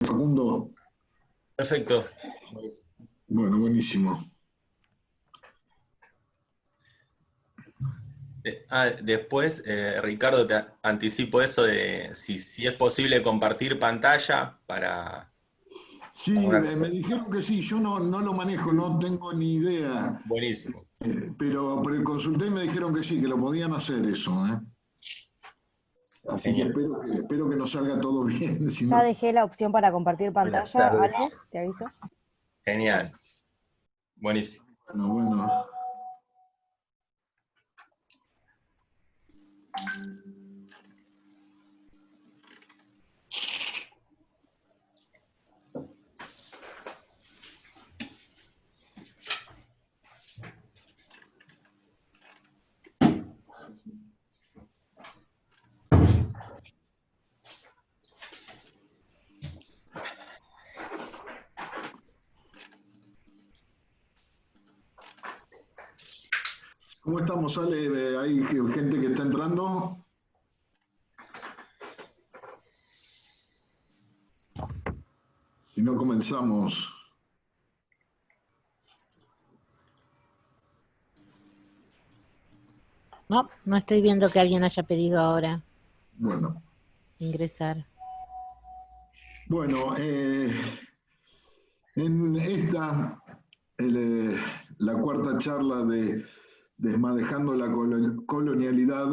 Facundo. Perfecto. Bueno, buenísimo. Después, Ricardo, te anticipo eso de si es posible compartir pantalla para Sí, una... me dijeron que sí, yo no lo manejo, no tengo ni idea, Buenísimo. pero consulté y me dijeron que sí, que lo podían hacer eso, ¿eh? Así que Genial. espero que nos salga todo bien. Si Ya no, dejé la opción para compartir Buenas pantalla, Ale, tardes. te aviso. Genial. Buenísimo. bueno. ¿Cómo estamos, Ale? ¿Hay gente que está entrando? Si no, comenzamos. No, no estoy viendo que alguien haya pedido ahora Bueno, ingresar. bueno, en esta, la cuarta charla de Desmadejando la colonialidad,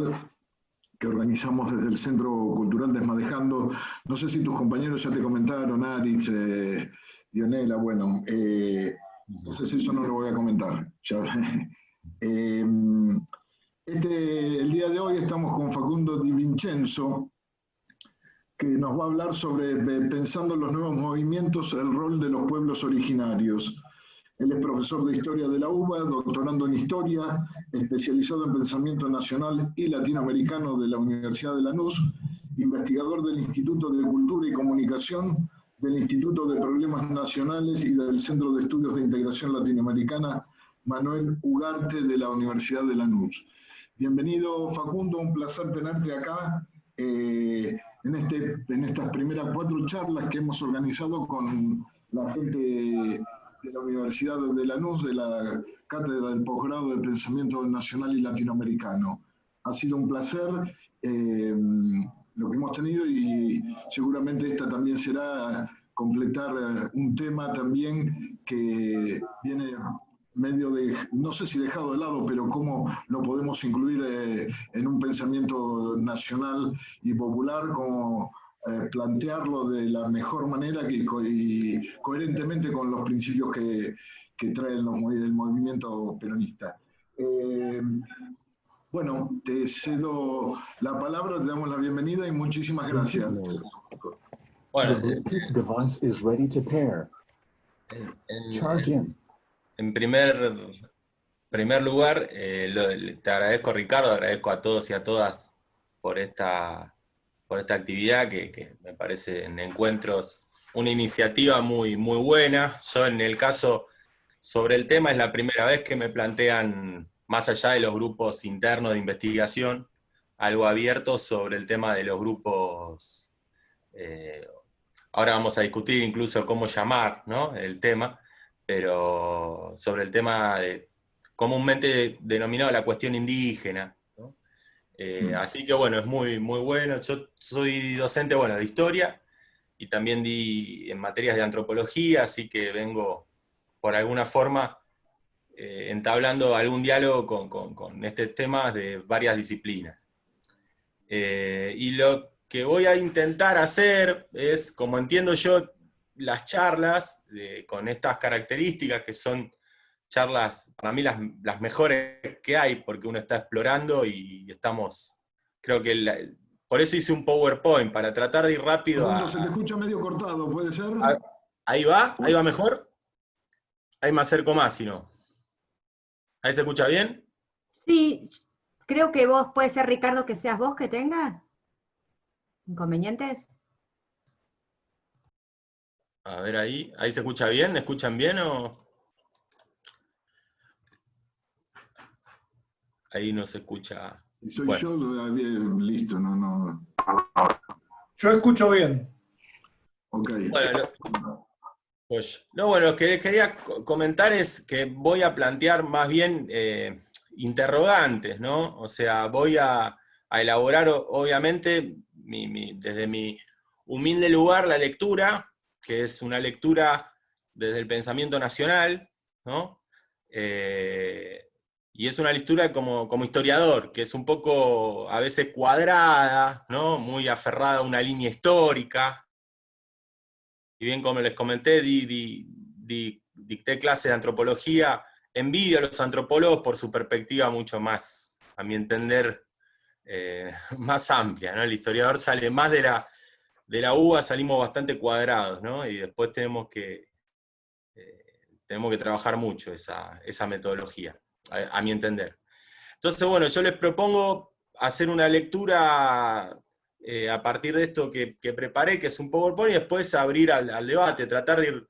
que organizamos desde el Centro Cultural Desmadejando. No sé si tus compañeros ya te comentaron, Aritz, Dionela, bueno, Sí, sí. entonces eso no lo voy a comentar. Ya. El día de hoy estamos con Facundo Di Vincenzo, que nos va a hablar sobre pensando en los nuevos movimientos, el rol de los pueblos originarios. Él es profesor de Historia de la UBA, doctorando en Historia, especializado en Pensamiento Nacional y Latinoamericano de la Universidad de Lanús, investigador del Instituto de Cultura y Comunicación, del Instituto de Problemas Nacionales y del Centro de Estudios de Integración Latinoamericana Manuel Ugarte de la Universidad de Lanús. Bienvenido, Facundo, un placer tenerte acá en estas primeras 4 charlas que hemos organizado con la gente de la Universidad de Lanús, de la Cátedra del Posgrado de Pensamiento Nacional y Latinoamericano. Ha sido un placer lo que hemos tenido y seguramente esta también será completar un tema también que viene medio de, no sé si dejado de lado, pero cómo lo podemos incluir en un pensamiento nacional y popular, como plantearlo de la mejor manera y coherentemente con los principios que trae el movimiento peronista. Bueno, te cedo la palabra, te damos la bienvenida y muchísimas gracias. Bueno, The Bluetooth device is ready to pair. Charge in. en primer lugar, te agradezco, Ricardo, agradezco a todos y a todas por esta actividad que me parece en encuentros una iniciativa muy, muy buena. Yo en el caso sobre el tema es la primera vez que me plantean, más allá de los grupos internos de investigación, algo abierto sobre el tema de los grupos. Ahora vamos a discutir incluso cómo llamar, ¿no?, el tema, pero sobre el tema comúnmente denominado la cuestión indígena, ¿no? Así que bueno, es muy, muy bueno. Yo soy docente, bueno, de historia y también di en materias de antropología, así que vengo por alguna forma entablando algún diálogo con estos temas de varias disciplinas. Y lo que voy a intentar hacer es, como entiendo yo, las charlas con estas características que son charlas, para mí las mejores que hay, porque uno está explorando y estamos, creo que por eso hice un PowerPoint, para tratar de ir rápido Facundo, se te escucha medio cortado, ¿puede ser? Ahí va mejor, ahí me acerco más, si no. ¿Ahí se escucha bien? Sí, creo que vos, puede ser, Ricardo, que seas vos que tengas inconvenientes. A ver ahí se escucha bien, ¿me escuchan bien o...? Ahí no se escucha. Soy Bueno. yo, listo, no. Yo escucho bien. Ok. Bueno, bueno, lo que les quería comentar es que voy a plantear más bien interrogantes, ¿no? O sea, voy a elaborar, obviamente, desde mi humilde lugar, la lectura, que es una lectura desde el pensamiento nacional, ¿no? Y es una lectura como historiador, que es un poco a veces cuadrada, ¿no? Muy aferrada a una línea histórica. Y bien, como les comenté, dicté clases de antropología. Envidio a los antropólogos por su perspectiva mucho más, a mi entender, más amplia, ¿no? El historiador sale más de la uva, salimos bastante cuadrados, ¿no? Y después tenemos que trabajar mucho esa metodología, a mi entender. Entonces, bueno, yo les propongo hacer una lectura a partir de esto que preparé, que es un PowerPoint, y después abrir al debate, tratar de ir...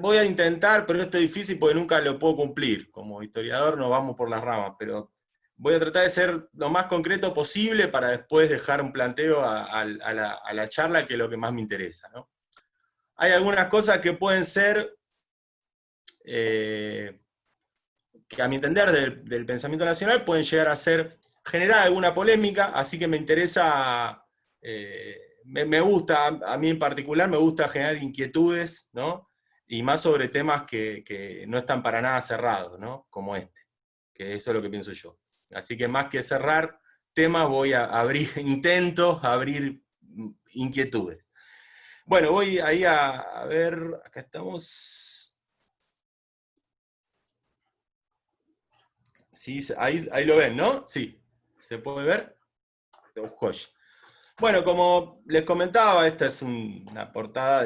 voy a intentar, pero esto es difícil porque nunca lo puedo cumplir. Como historiador nos vamos por las ramas, pero voy a tratar de ser lo más concreto posible para después dejar un planteo a la charla, que es lo que más me interesa, ¿no? Hay algunas cosas que pueden ser... que a mi entender del pensamiento nacional pueden llegar a generar alguna polémica, así que me interesa, me gusta, a mí en particular me gusta generar inquietudes, ¿no? Y más sobre temas que no están para nada cerrados, ¿no? Como este, que eso es lo que pienso yo. Así que más que cerrar temas, voy a abrir, intento abrir inquietudes. Bueno, voy ahí a ver, acá estamos... Sí, ahí lo ven, ¿no? Sí, ¿se puede ver? Joya. Bueno, como les comentaba, esta es una portada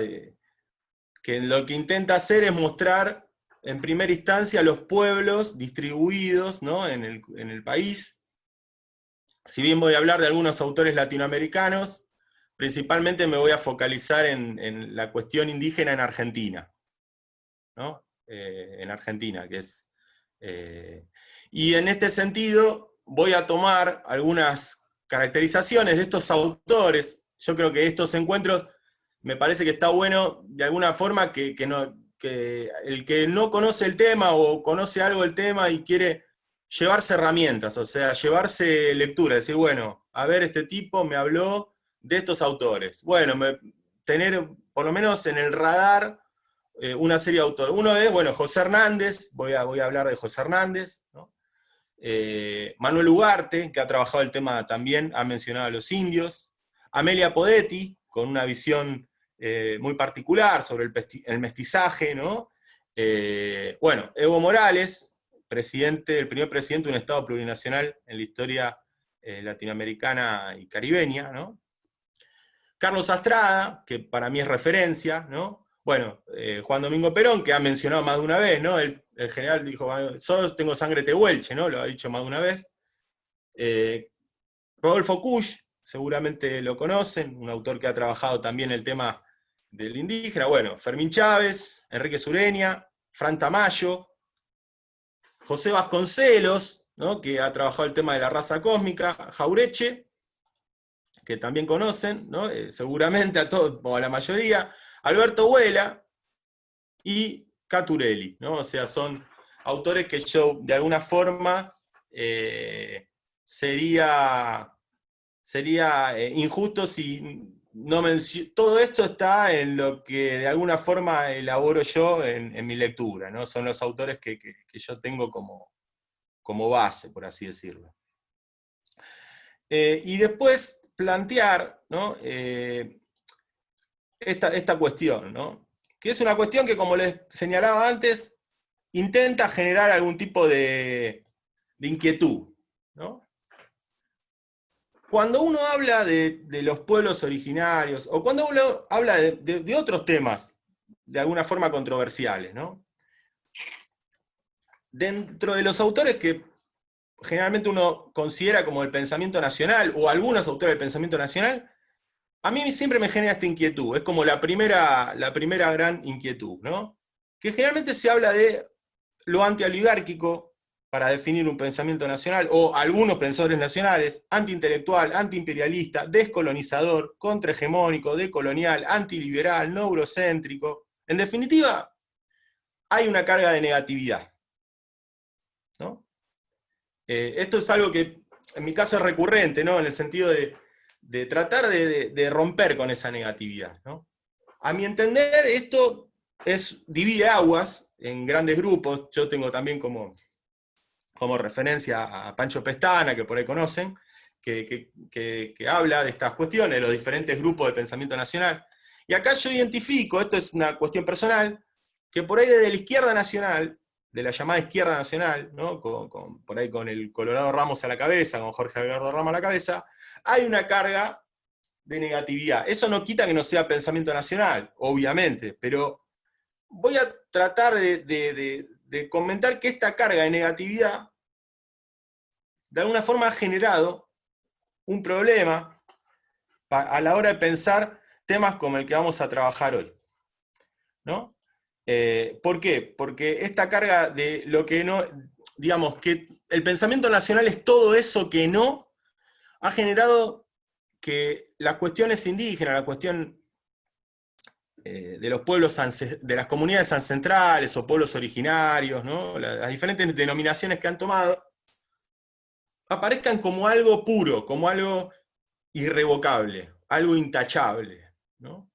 que lo que intenta hacer es mostrar en primera instancia los pueblos distribuidos, ¿no? en el país. Si bien voy a hablar de algunos autores latinoamericanos, principalmente me voy a focalizar en la cuestión indígena en Argentina, ¿no? En Argentina, que es... y en este sentido voy a tomar algunas caracterizaciones de estos autores. Yo creo que estos encuentros me parece que está bueno de alguna forma que el que no conoce el tema o conoce algo del tema y quiere llevarse herramientas, o sea, llevarse lectura, decir, bueno, a ver, este tipo me habló de estos autores. Bueno, tener por lo menos en el radar una serie de autores. Uno es, bueno, José Hernández, voy a hablar de José Hernández, ¿no? Manuel Ugarte, que ha trabajado el tema también, ha mencionado a los indios. Amelia Podetti, con una visión muy particular sobre el mestizaje, ¿no? Bueno, Evo Morales, el primer presidente de un Estado plurinacional en la historia latinoamericana y caribeña, ¿no? Carlos Astrada, que para mí es referencia, ¿no? Bueno, Juan Domingo Perón, que ha mencionado más de una vez, ¿no? El general dijo, solo tengo sangre tehuelche, ¿no? Lo ha dicho más de una vez. Rodolfo Kusch, seguramente lo conocen, un autor que ha trabajado también el tema del indígena. Bueno, Fermín Chávez, Enrique Sureña, Fran Tamayo, José Vasconcelos, ¿no? Que ha trabajado el tema de la raza cósmica, Jaureche, que también conocen, ¿no? Seguramente a todos, o a la mayoría, Alberto Huela y Caturelli, ¿no? O sea, son autores que yo, de alguna forma, sería injusto si no menciono. Todo esto está en lo que de alguna forma elaboro yo en mi lectura, ¿no? Son los autores que yo tengo como base, por así decirlo. Y después plantear, ¿no? Esta cuestión, ¿no? Que es una cuestión que, como les señalaba antes, intenta generar algún tipo de inquietud, ¿no? Cuando uno habla de los pueblos originarios, o cuando uno habla de otros temas, de alguna forma controversiales, ¿no? Dentro de los autores que generalmente uno considera como el pensamiento nacional, o algunos autores del pensamiento nacional, a mí siempre me genera esta inquietud, es como la primera gran inquietud, ¿no? Que generalmente se habla de lo antioligárquico, para definir un pensamiento nacional, o algunos pensadores nacionales: antiintelectual, antiimperialista, descolonizador, contrahegemónico, decolonial, antiliberal, no eurocéntrico. En definitiva, hay una carga de negatividad, ¿no? Esto es algo que en mi caso es recurrente, ¿no? En el sentido de tratar de romper con esa negatividad, ¿no? A mi entender, esto divide aguas en grandes grupos. Yo tengo también como referencia a Pancho Pestana, que por ahí conocen, que habla de estas cuestiones, los diferentes grupos de pensamiento nacional. Y acá yo identifico, esto es una cuestión personal, que por ahí desde la izquierda nacional, de la llamada izquierda nacional, ¿no? Por ahí con el Colorado Ramos a la cabeza, con Jorge Alberto Ramos a la cabeza, hay una carga de negatividad. Eso no quita que no sea pensamiento nacional, obviamente, pero voy a tratar de comentar que esta carga de negatividad de alguna forma ha generado un problema a la hora de pensar temas como el que vamos a trabajar hoy, ¿no? ¿Por qué? Porque esta carga de lo que no, digamos, que el pensamiento nacional es todo eso que no, ha generado que las cuestiones indígenas, la cuestión de los pueblos, de las comunidades ancestrales o pueblos originarios, ¿no? Las diferentes denominaciones que han tomado, aparezcan como algo puro, como algo irrevocable, algo intachable, ¿no?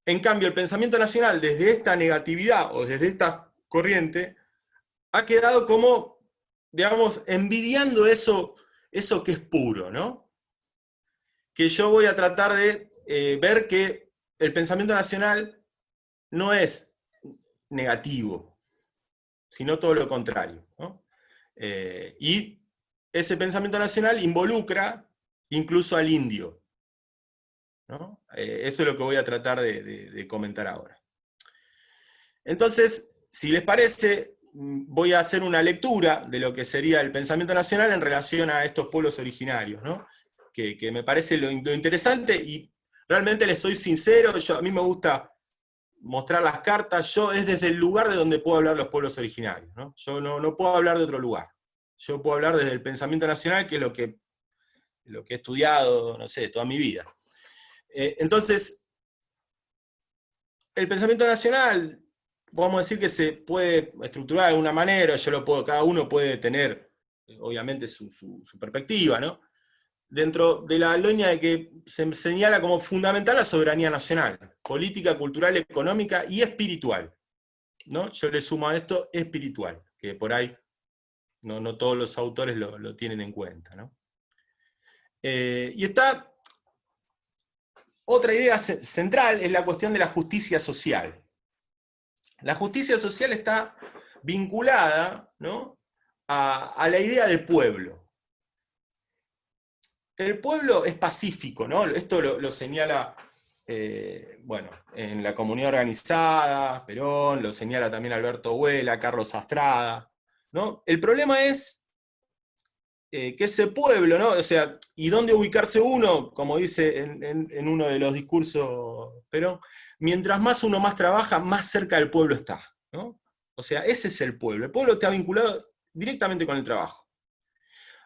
En cambio, el pensamiento nacional, desde esta negatividad o desde esta corriente, ha quedado como, digamos, envidiando eso que es puro, ¿no? Que yo voy a tratar de ver que el pensamiento nacional no es negativo, sino todo lo contrario, ¿no? Y ese pensamiento nacional involucra incluso al indio, ¿no? Eso es lo que voy a tratar de comentar ahora. Entonces, si les parece, voy a hacer una lectura de lo que sería el pensamiento nacional en relación a estos pueblos originarios, ¿no? Que me parece lo interesante, y realmente les soy sincero, a mí me gusta mostrar las cartas. Yo es desde el lugar de donde puedo hablar de los pueblos originarios, ¿no? Yo no puedo hablar de otro lugar. Yo puedo hablar desde el pensamiento nacional, que es lo que he estudiado, no sé, toda mi vida. Entonces, el pensamiento nacional, podemos decir que se puede estructurar de alguna manera, cada uno puede tener, obviamente, su perspectiva, ¿no? Dentro de la línea de que se señala como fundamental la soberanía nacional, política, cultural, económica y espiritual, ¿no? Yo le sumo a esto espiritual, que por ahí no todos los autores lo tienen en cuenta, ¿no? Y está otra idea central, es la cuestión de la justicia social. La justicia social está vinculada, ¿no?, a la idea de pueblo. El pueblo es pacífico, ¿no? Esto lo señala, bueno, en la comunidad organizada, Perón, lo señala también Alberto Huela, Carlos Astrada, ¿no? El problema es que ese pueblo, ¿no? O sea, ¿y dónde ubicarse uno? Como dice en uno de los discursos Perón, mientras más uno más trabaja, más cerca del pueblo está, ¿no? O sea, ese es el pueblo. El pueblo está vinculado directamente con el trabajo.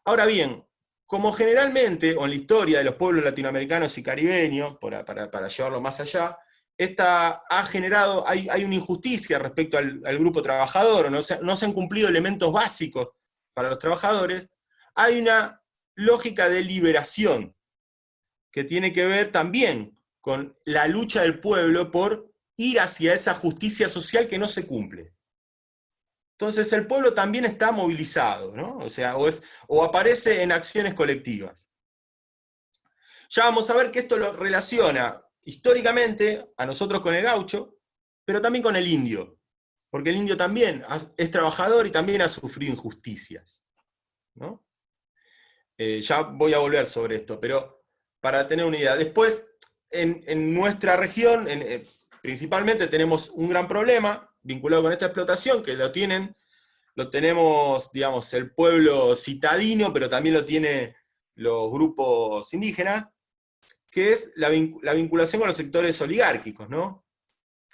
Ahora bien, como generalmente, o en la historia de los pueblos latinoamericanos y caribeños, para llevarlo más allá, esta ha generado, hay una injusticia respecto al grupo trabajador, no se han cumplido elementos básicos para los trabajadores. Hay una lógica de liberación que tiene que ver también con la lucha del pueblo por ir hacia esa justicia social que no se cumple. Entonces el pueblo también está movilizado, ¿no? O sea, o aparece en acciones colectivas. Ya vamos a ver que esto lo relaciona históricamente a nosotros con el gaucho, pero también con el indio, porque el indio también es trabajador y también ha sufrido injusticias, ¿no? Ya voy a volver sobre esto, pero para tener una idea. Después, en nuestra región, principalmente tenemos un gran problema vinculado con esta explotación, que lo tenemos, digamos, el pueblo citadino, pero también lo tienen los grupos indígenas, que es la vinculación con los sectores oligárquicos, ¿no?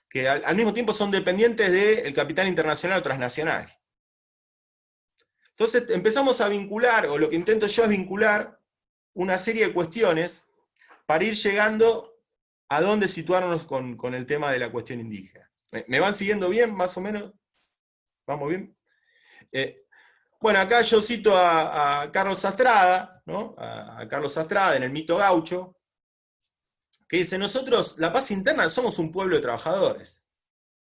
Que al mismo tiempo son dependientes del capital internacional o transnacional. Entonces empezamos a vincular, o lo que intento yo es vincular una serie de cuestiones para ir llegando a dónde situarnos con el tema de la cuestión indígena. ¿Me van siguiendo bien, más o menos? ¿Vamos bien? Bueno, acá yo cito a Carlos Sastrada, ¿no? A Carlos Sastrada en el Mito Gaucho, que dice: nosotros, la paz interna, somos un pueblo de trabajadores,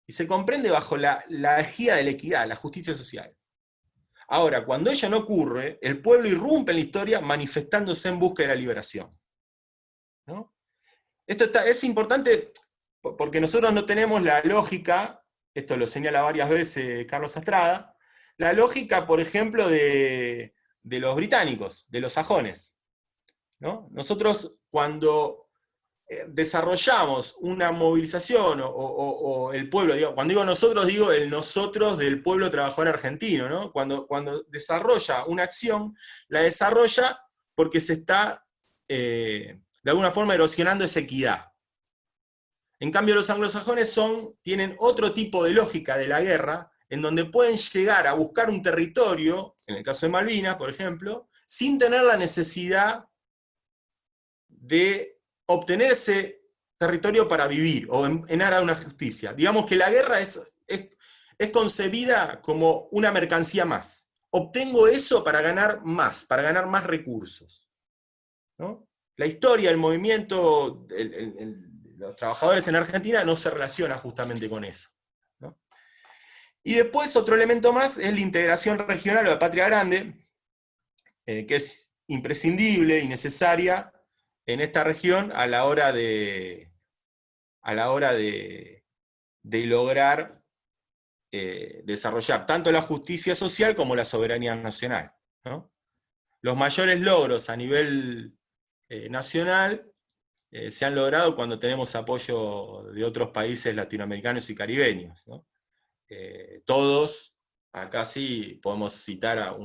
y se comprende bajo la ejida de la equidad, la justicia social. Ahora, cuando ello no ocurre, el pueblo irrumpe en la historia manifestándose en busca de la liberación, ¿no? Esto es importante porque nosotros no tenemos la lógica, esto lo señala varias veces Carlos Sastrada, la lógica, por ejemplo, de los británicos, de los sajones, ¿no? Nosotros, cuando desarrollamos una movilización, o el pueblo, cuando digo nosotros, digo el nosotros del pueblo trabajador argentino, ¿no? Cuando desarrolla una acción, la desarrolla porque se está, de alguna forma, erosionando esa equidad. En cambio, los anglosajones tienen otro tipo de lógica de la guerra, en donde pueden llegar a buscar un territorio, en el caso de Malvinas, por ejemplo, sin tener la necesidad de obtener ese territorio para vivir, o en aras de una justicia. Digamos que la guerra es concebida como una mercancía más. Obtengo eso para ganar más recursos, ¿no? La historia, el movimiento, los trabajadores en Argentina no se relaciona justamente con eso, ¿no? Y después otro elemento más es la integración regional o la patria grande, que es imprescindible y necesaria en esta región a la hora de lograr desarrollar tanto la justicia social como la soberanía nacional, ¿no? Los mayores logros a nivel nacional se han logrado cuando tenemos apoyo de otros países latinoamericanos y caribeños, ¿no? Todos, acá sí podemos citar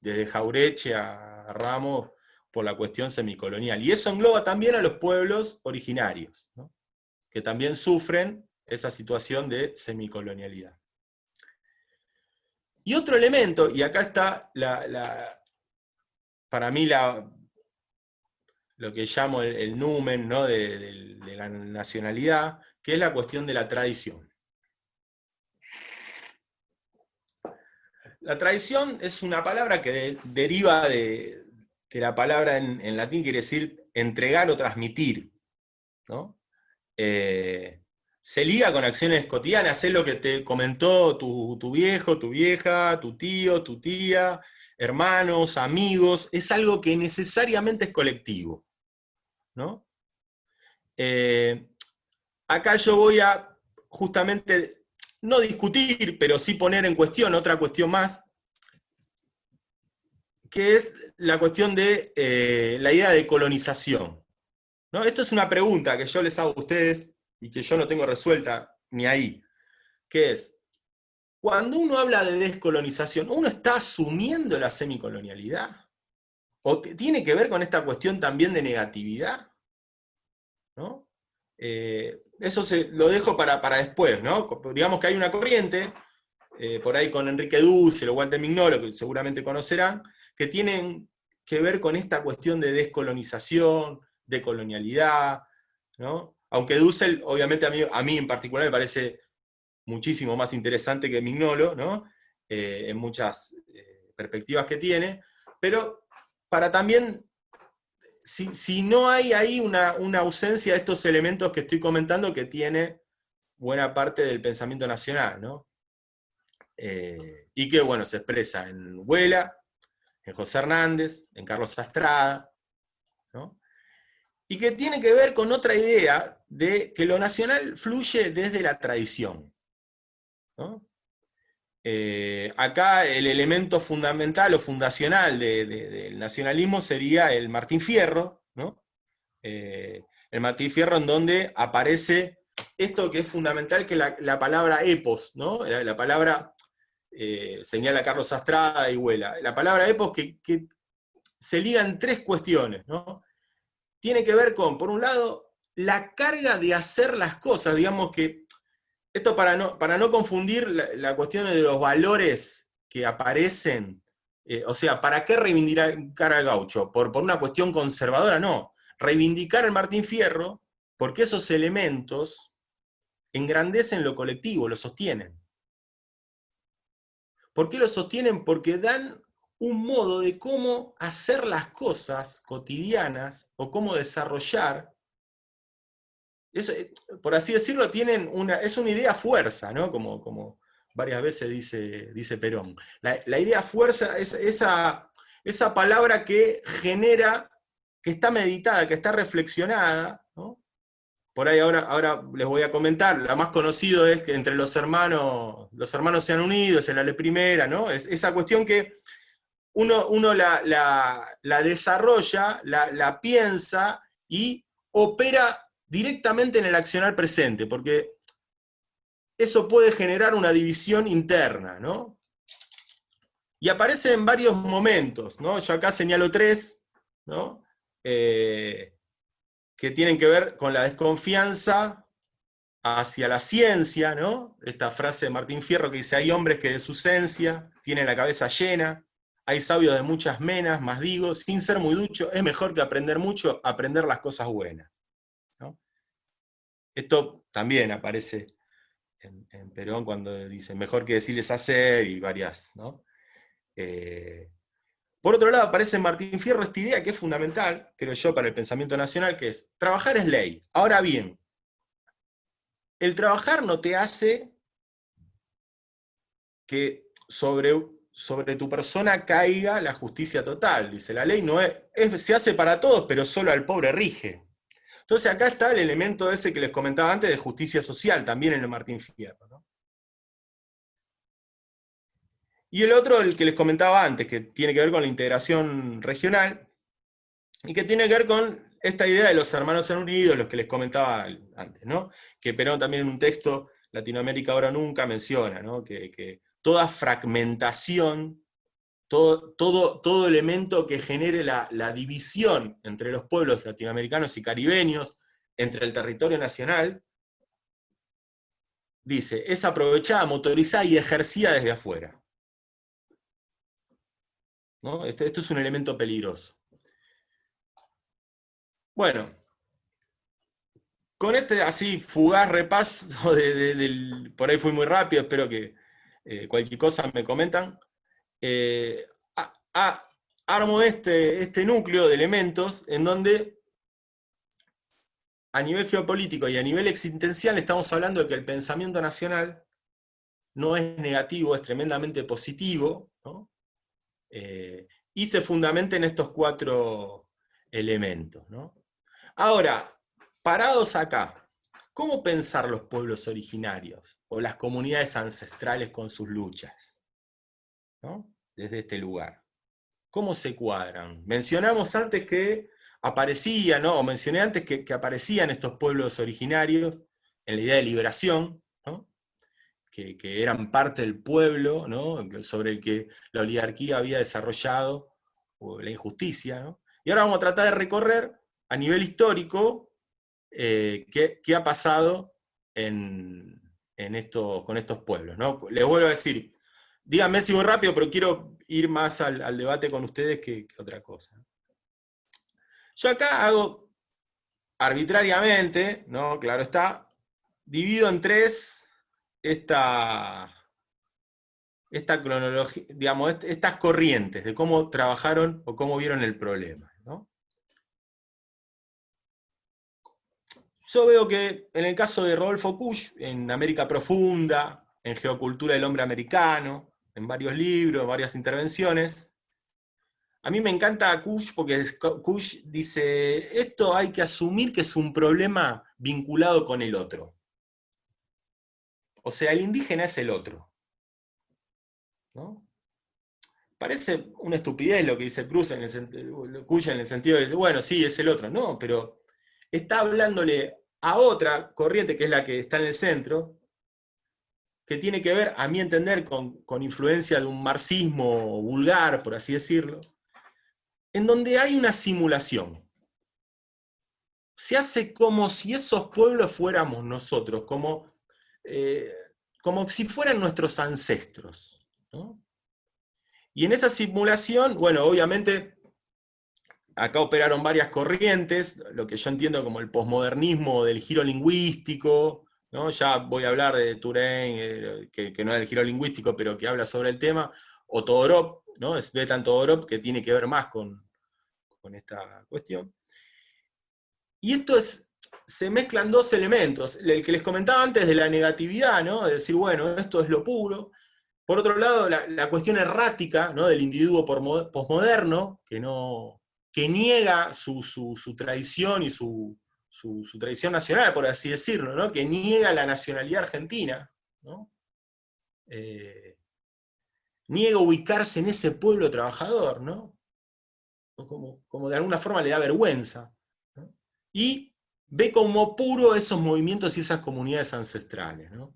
desde Jaureche a Ramos, por la cuestión semicolonial. Y eso engloba también a los pueblos originarios, ¿no? Que también sufren esa situación de semicolonialidad. Y otro elemento, y acá está para mí lo que llamo el numen, ¿no? de la nacionalidad, que es la cuestión de la tradición. La tradición es una palabra que deriva de la palabra en latín, quiere decir entregar o transmitir, ¿no? Se liga con acciones cotidianas, es lo que te comentó tu viejo, tu vieja, tu tío, tu tía, hermanos, amigos, es algo que necesariamente es colectivo, ¿no? Acá yo voy a justamente no discutir, pero sí poner en cuestión otra cuestión más, que es la cuestión de la idea de colonización, ¿no? Esto es una pregunta que yo les hago a ustedes y que yo no tengo resuelta ni ahí, que es, cuando uno habla de descolonización, ¿uno está asumiendo la semicolonialidad? ¿O tiene que ver con esta cuestión también de negatividad? ¿No? Eso lo dejo para después, ¿no? Digamos que hay una corriente, por ahí con Enrique Dussel o Walter Mignolo, que seguramente conocerán, que tienen que ver con esta cuestión de descolonización, de colonialidad, ¿no? Aunque Dussel, obviamente a mí en particular me parece muchísimo más interesante que Mignolo, ¿no? En muchas perspectivas que tiene, pero para también, si no hay ahí una ausencia de estos elementos que estoy comentando que tiene buena parte del pensamiento nacional, ¿no? Y que, bueno, se expresa en Huela, en José Hernández, en Carlos Sastrada, ¿no? Y que tiene que ver con otra idea de que lo nacional fluye desde la tradición, ¿no? Acá el elemento fundamental o fundacional del nacionalismo sería el Martín Fierro, ¿no? El Martín Fierro, en donde aparece esto que es fundamental, que es la palabra epos, ¿no? La palabra, señala Carlos Sastrada y Huela, la palabra epos que se liga en tres cuestiones, ¿no? Tiene que ver con, por un lado, la carga de hacer las cosas, digamos que, esto para no confundir la cuestión de los valores que aparecen O sea, ¿para qué reivindicar al gaucho? ¿Por una cuestión conservadora? No. Reivindicar al Martín Fierro porque esos elementos engrandecen lo colectivo, lo sostienen. ¿Por qué lo sostienen? Porque dan un modo de cómo hacer las cosas cotidianas o cómo desarrollar. Eso, por así decirlo, es una idea fuerza, ¿no? Como varias veces dice Perón. La idea fuerza es esa palabra que genera, que está meditada, que está reflexionada, ¿no? Por ahí ahora les voy a comentar, la más conocida es que entre los hermanos se han unido, es en la ley primera, ¿no? Es esa cuestión que uno la desarrolla, la piensa y opera directamente en el accionar presente, porque eso puede generar una división interna, ¿no? Y aparece en varios momentos, ¿no? Yo acá señalo 3, ¿no? Que tienen que ver con la desconfianza hacia la ciencia, ¿no? Esta frase de Martín Fierro que dice, hay hombres que de su esencia tienen la cabeza llena, hay sabios de muchas menas, más digo, sin ser muy ducho, es mejor que aprender mucho, aprender las cosas buenas, ¿no? Esto también aparece en Perón cuando dice, mejor que decirles hacer, y varias, ¿no? Por otro lado, aparece en Martín Fierro esta idea que es fundamental, creo yo, para el pensamiento nacional, que es, trabajar es ley. Ahora bien, el trabajar no te hace que sobre tu persona caiga la justicia total. Dice, la ley no se hace para todos, pero solo al pobre rige. Entonces acá está el elemento ese que les comentaba antes de justicia social, también en el Martín Fierro, ¿no? Y el otro, el que les comentaba antes, que tiene que ver con la integración regional, y que tiene que ver con esta idea de los hermanos unidos, los que les comentaba antes, ¿no? Que Perón también en un texto, Latinoamérica ahora nunca, menciona, ¿no? Que toda fragmentación, todo elemento que genere la división entre los pueblos latinoamericanos y caribeños, entre el territorio nacional, dice, es aprovechada, motorizada y ejercida desde afuera, ¿no? Esto es un elemento peligroso. Bueno, con este así fugaz repaso, por ahí fui muy rápido, espero que cualquier cosa me comentan, armo este núcleo de elementos en donde a nivel geopolítico y a nivel existencial estamos hablando de que el pensamiento nacional no es negativo, es tremendamente positivo, ¿no? Y se fundamenta en estos 4 elementos, ¿no? Ahora, parados acá, ¿cómo pensar los pueblos originarios o las comunidades ancestrales con sus luchas, ¿no? Desde este lugar? ¿Cómo se cuadran? Mencionamos antes que aparecían, ¿no? O mencioné antes que aparecían estos pueblos originarios en la idea de liberación, ¿no? Que eran parte del pueblo, ¿no? Sobre el que la oligarquía había desarrollado la injusticia, ¿no? Y ahora vamos a tratar de recorrer a nivel histórico qué ha pasado con estos pueblos, ¿no? Les vuelvo a decir, díganme si voy rápido, pero quiero ir más al debate con ustedes que otra cosa. Yo acá hago arbitrariamente, ¿no? Claro está, divido en 3 esta cronología, digamos, estas corrientes de cómo trabajaron o cómo vieron el problema, ¿no? Yo veo que en el caso de Rodolfo Kusch, en América Profunda, en Geocultura del Hombre Americano, en varios libros, varias intervenciones, a mí me encanta Kusch porque Kusch dice, esto hay que asumir que es un problema vinculado con el otro. O sea, el indígena es el otro, ¿no? Parece una estupidez lo que dice Kusch en el sentido de decir, bueno, sí, es el otro. No, pero está hablándole a otra corriente, que es la que está en el centro, que tiene que ver, a mi entender, con influencia de un marxismo vulgar, por así decirlo, en donde hay una simulación. Se hace como si esos pueblos fuéramos nosotros, como si fueran nuestros ancestros, ¿no? Y en esa simulación, bueno, obviamente, acá operaron varias corrientes, lo que yo entiendo como el posmodernismo del giro lingüístico, ¿no? Ya voy a hablar de Touraine, que no es el giro lingüístico, pero que habla sobre el tema, o Todorov, ¿no? Es Tzvetan Todorov, que tiene que ver más con esta cuestión. Y esto se mezclan dos elementos, el que les comentaba antes de la negatividad, ¿no? De decir, bueno, esto es lo puro. Por otro lado, la cuestión errática, ¿no? Del individuo posmoderno, que niega su tradición y su tradición nacional, por así decirlo, ¿no? Que niega la nacionalidad argentina, ¿no? Niega ubicarse en ese pueblo trabajador, ¿no? Como de alguna forma le da vergüenza, ¿no? Y ve como puro esos movimientos y esas comunidades ancestrales, ¿no?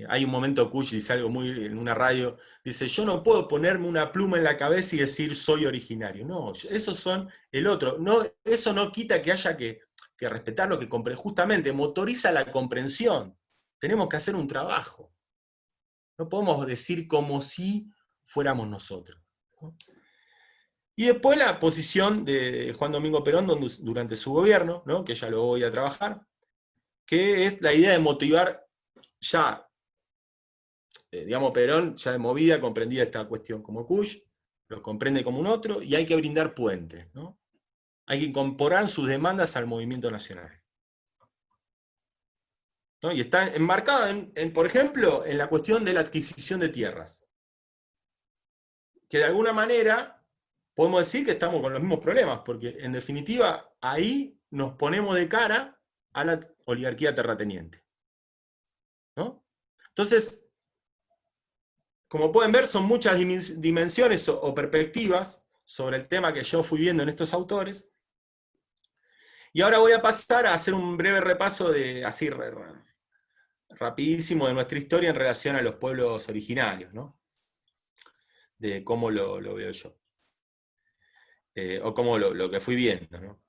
Hay un momento, Kuch dice algo muy en una radio, dice, yo no puedo ponerme una pluma en la cabeza y decir soy originario. No, esos son el otro. No, eso no quita que haya que respetar lo que justamente motoriza la comprensión. Tenemos que hacer un trabajo. No podemos decir como si fuéramos nosotros, ¿no? Y después la posición de Juan Domingo Perón durante su gobierno, ¿no? Que ya lo voy a trabajar, que es la idea de motivar ya, digamos, Perón ya de movida comprendía esta cuestión como Kuch, lo comprende como un otro, y hay que brindar puentes, ¿no? Hay que incorporar sus demandas al movimiento nacional, ¿no? Y está enmarcado, por ejemplo, en la cuestión de la adquisición de tierras, que de alguna manera podemos decir que estamos con los mismos problemas, porque en definitiva ahí nos ponemos de cara a la oligarquía terrateniente, ¿no? Entonces, como pueden ver, son muchas dimensiones o perspectivas sobre el tema que yo fui viendo en estos autores. Y ahora voy a pasar a hacer un breve repaso así rapidísimo de nuestra historia en relación a los pueblos originarios, ¿no? De cómo lo veo yo. O cómo lo que fui viendo, ¿no?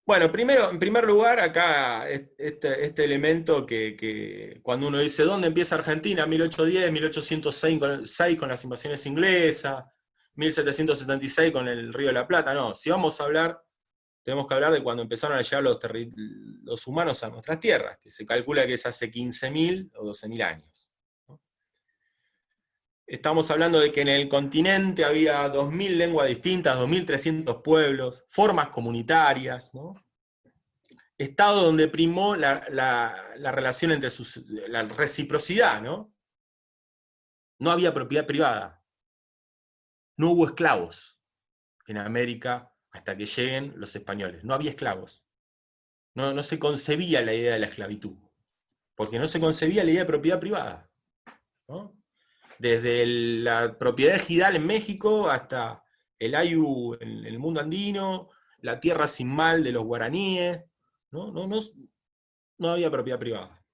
Bueno, primero, en primer lugar, acá este elemento que cuando uno dice ¿dónde empieza Argentina? 1810, 1806 con las invasiones inglesas, 1776 con el Río de la Plata. No, si vamos a hablar, tenemos que hablar de cuando empezaron a llegar los humanos a nuestras tierras, que se calcula que es hace 15.000 o 12.000 años, ¿no? Estamos hablando de que en el continente había 2.000 lenguas distintas, 2.300 pueblos, formas comunitarias, ¿no? Estado donde primó la relación entre la reciprocidad, ¿no? No había propiedad privada. No hubo esclavos en América hasta que lleguen los españoles. No había esclavos. No se concebía la idea de la esclavitud, porque no se concebía la idea de propiedad privada, ¿no? Desde la propiedad ejidal en México hasta el ayu en el mundo andino, la tierra sin mal de los guaraníes, no había propiedad privada.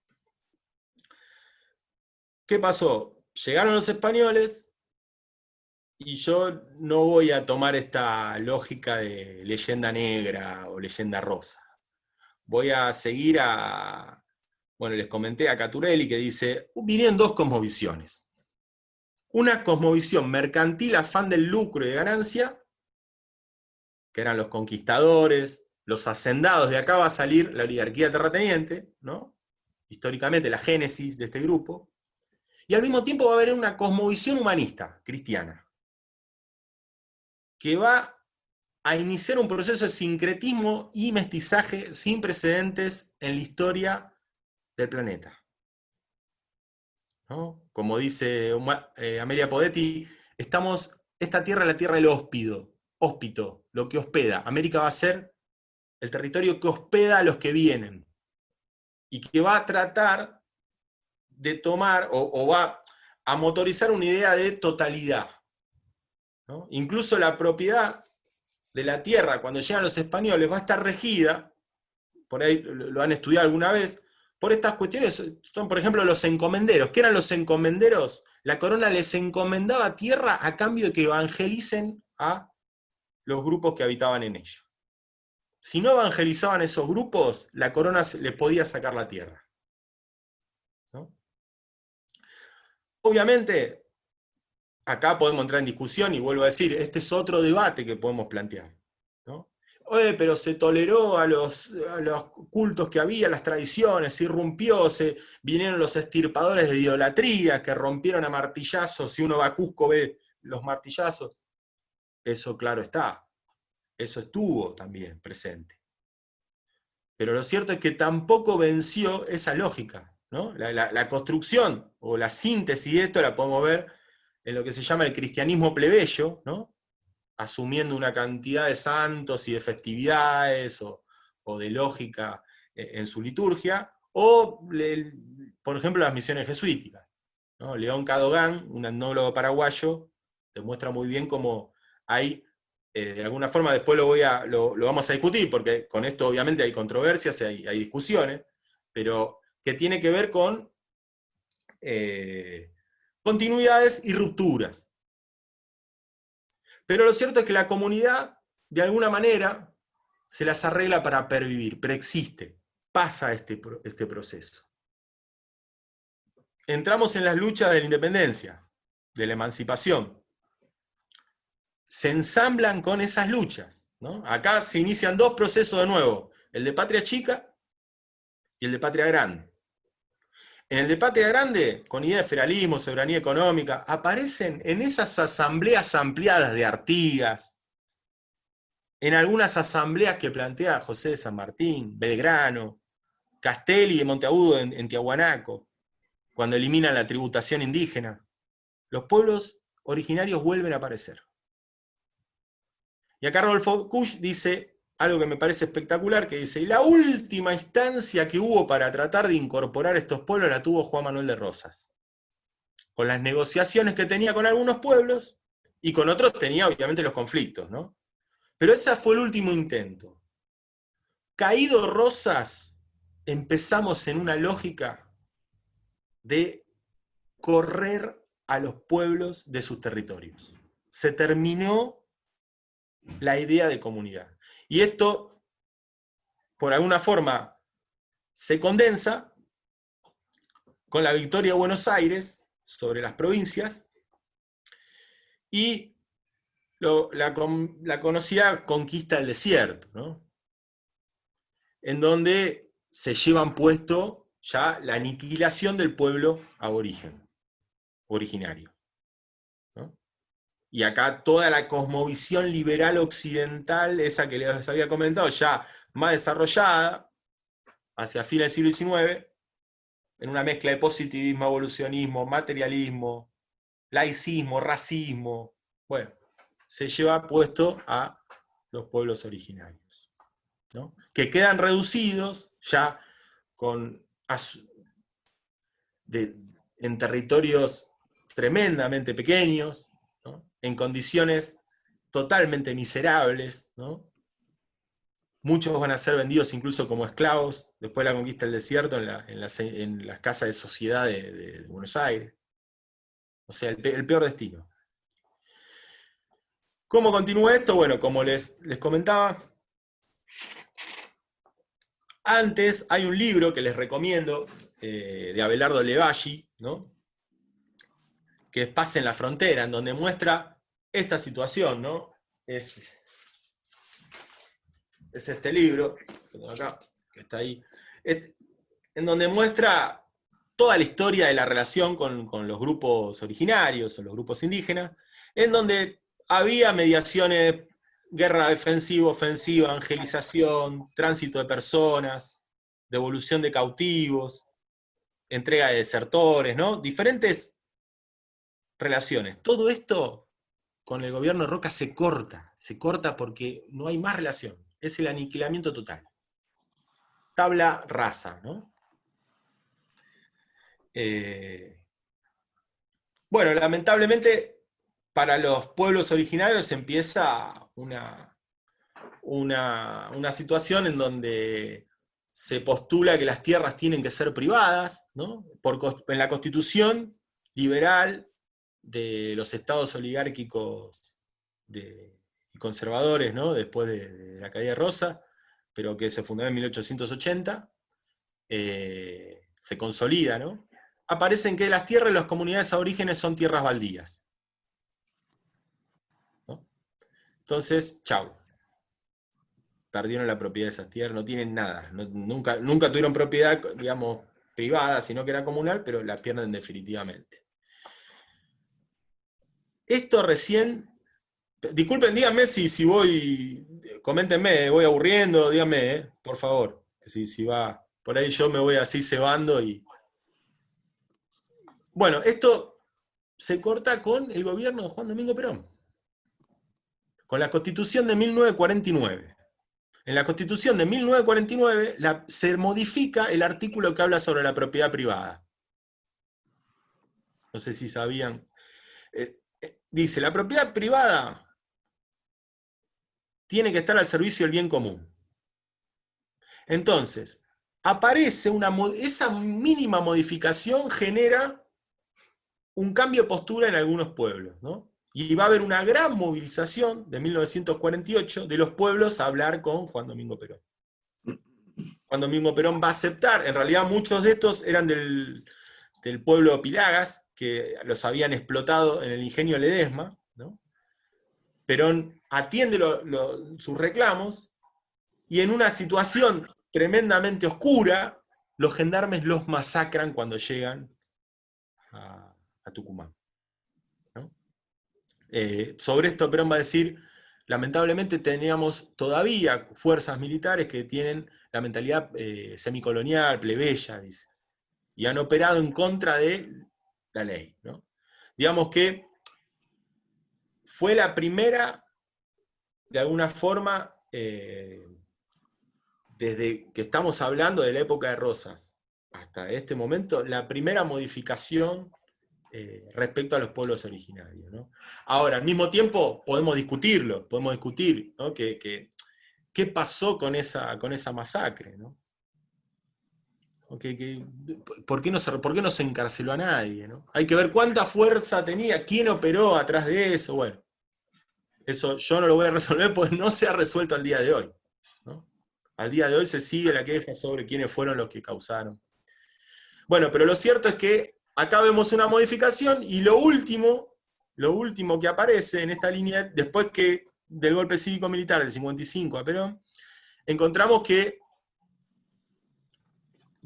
¿Qué pasó? Llegaron los españoles y yo no voy a tomar esta lógica de leyenda negra o leyenda rosa. Voy a seguir bueno, les comenté a Caturelli que dice, vinieron dos cosmovisiones. Una cosmovisión mercantil, afán del lucro y de ganancia, que eran los conquistadores, los hacendados, de acá va a salir la oligarquía terrateniente, ¿no? Históricamente la génesis de este grupo, y al mismo tiempo va a haber una cosmovisión humanista, cristiana, que va a iniciar un proceso de sincretismo y mestizaje sin precedentes en la historia del planeta, ¿no? Como dice Amelia Podetti, esta tierra es la tierra del hóspito, lo que hospeda. América va a ser el territorio que hospeda a los que vienen, y que va a tratar de tomar, o va a motorizar una idea de totalidad, ¿no? Incluso la propiedad de la tierra, cuando llegan los españoles, va a estar regida, por ahí lo han estudiado alguna vez, por estas cuestiones. Son, por ejemplo, los encomenderos. ¿Qué eran los encomenderos? La corona les encomendaba tierra a cambio de que evangelicen a los grupos que habitaban en ella. Si no evangelizaban esos grupos, la corona les podía sacar la tierra, ¿no? Obviamente, acá podemos entrar en discusión, y vuelvo a decir, este es otro debate que podemos plantear, ¿no? Oye, pero se toleró a los cultos que había, las tradiciones, se irrumpió, vinieron los extirpadores de idolatría que rompieron a martillazos, si uno va a Cusco ve los martillazos. Eso claro está, eso estuvo también presente. Pero lo cierto es que tampoco venció esa lógica, ¿no? La construcción o la síntesis de esto la podemos ver en lo que se llama el cristianismo plebeyo, ¿no? Asumiendo una cantidad de santos y de festividades o de lógica en su liturgia, o, por ejemplo, las misiones jesuíticas, ¿no? León Cadogan, un etnólogo paraguayo, demuestra muy bien cómo hay, de alguna forma, después lo vamos a discutir, porque con esto obviamente hay controversias, hay discusiones, pero que tiene que ver con continuidades y rupturas. Pero lo cierto es que la comunidad, de alguna manera, se las arregla para pervivir, preexiste, pasa este proceso. Entramos en las luchas de la independencia, de la emancipación. Se ensamblan con esas luchas, ¿no? Acá se inician dos procesos de nuevo, el de Patria Chica y el de Patria Grande. En el de Patria Grande, con idea de federalismo, soberanía económica, aparecen en esas asambleas ampliadas de Artigas, en algunas asambleas que plantea José de San Martín, Belgrano, Castelli de Monteagudo en Tiahuanaco, cuando eliminan la tributación indígena. Los pueblos originarios vuelven a aparecer. Y acá Rodolfo Kusch dice algo que me parece espectacular, que dice, la última instancia que hubo para tratar de incorporar estos pueblos la tuvo Juan Manuel de Rosas. Con las negociaciones que tenía con algunos pueblos, y con otros tenía obviamente los conflictos, ¿no? Pero ese fue el último intento. Caído Rosas, empezamos en una lógica de correr a los pueblos de sus territorios. Se terminó la idea de comunidad. Y esto, por alguna forma, se condensa con la victoria de Buenos Aires sobre las provincias y la conocida conquista del desierto, ¿no? En donde se llevan puesto ya la aniquilación del pueblo aborigen, originario, ¿no? Y acá toda la cosmovisión liberal occidental, esa que les había comentado, ya más desarrollada, hacia fines del siglo XIX, en una mezcla de positivismo, evolucionismo, materialismo, laicismo, racismo, bueno, se lleva puesto a los pueblos originarios, ¿no? Que quedan reducidos ya en territorios tremendamente pequeños, ¿no? En condiciones totalmente miserables, ¿no? Muchos van a ser vendidos incluso como esclavos después de la conquista del desierto en las casas de sociedad de Buenos Aires. O sea, el peor destino. ¿Cómo continúa esto? Bueno, como les comentaba, antes hay un libro que les recomiendo, de Abelardo Levalli, ¿no? Que es Paz en la Frontera, en donde muestra esta situación, ¿no? Es este libro, que tengo acá, que está ahí, en donde muestra toda la historia de la relación con los grupos originarios, o los grupos indígenas, en donde había mediaciones, guerra defensiva, ofensiva, evangelización, tránsito de personas, devolución de cautivos, entrega de desertores, ¿no? Diferentes relaciones. Todo esto con el gobierno de Roca se corta porque no hay más relación. Es el aniquilamiento total. Tabla rasa, ¿no? Bueno, lamentablemente para los pueblos originarios empieza una situación en donde se postula que las tierras tienen que ser privadas, ¿no? En la Constitución liberal de los estados oligárquicos y conservadores, ¿no? Después de la caída de Rosa, pero que se fundó en 1880, se consolida, ¿no? Aparecen que las tierras de las comunidades aborígenes son tierras baldías. Entonces, chau. Perdieron la propiedad de esas tierras, no tienen nada. Nunca tuvieron propiedad, digamos, privada, sino que era comunal, pero la pierden definitivamente. Esto recién... Disculpen, díganme si voy... Coméntenme, voy aburriendo, díganme, por favor. Si va... Por ahí yo me voy así cebando y... Bueno, esto se corta con el gobierno de Juan Domingo Perón. Con la Constitución de 1949. En la Constitución de 1949 se modifica el artículo que habla sobre la propiedad privada. No sé si sabían. Dice, la propiedad privada tiene que estar al servicio del bien común. Entonces, aparece esa mínima modificación genera un cambio de postura en algunos pueblos, ¿no? Y va a haber una gran movilización de 1948 de los pueblos a hablar con Juan Domingo Perón. Juan Domingo Perón va a aceptar, en realidad muchos de estos eran del pueblo de Pilagas, que los habían explotado en el ingenio Ledesma, ¿no? Perón atiende sus reclamos, y en una situación tremendamente oscura, los gendarmes los masacran cuando llegan a Tucumán. ¿No? Sobre esto Perón va a decir, lamentablemente teníamos todavía fuerzas militares que tienen la mentalidad semicolonial, plebeya, dice, y han operado en contra de la ley, ¿no? Digamos que fue la primera, de alguna forma, desde que estamos hablando de la época de Rosas hasta este momento, la primera modificación respecto a los pueblos originarios, ¿no? Ahora, al mismo tiempo, podemos discutir, ¿no? ¿Qué pasó con esa masacre, ¿no? ¿Por qué no se encarceló a nadie, ¿no? Hay que ver cuánta fuerza tenía, quién operó atrás de eso. Bueno, eso yo no lo voy a resolver porque no se ha resuelto al día de hoy, ¿no? Al día de hoy se sigue la queja sobre quiénes fueron los que causaron. Bueno, pero lo cierto es que acá vemos una modificación, y lo último que aparece en esta línea, después del golpe cívico-militar del 55 a Perón, encontramos que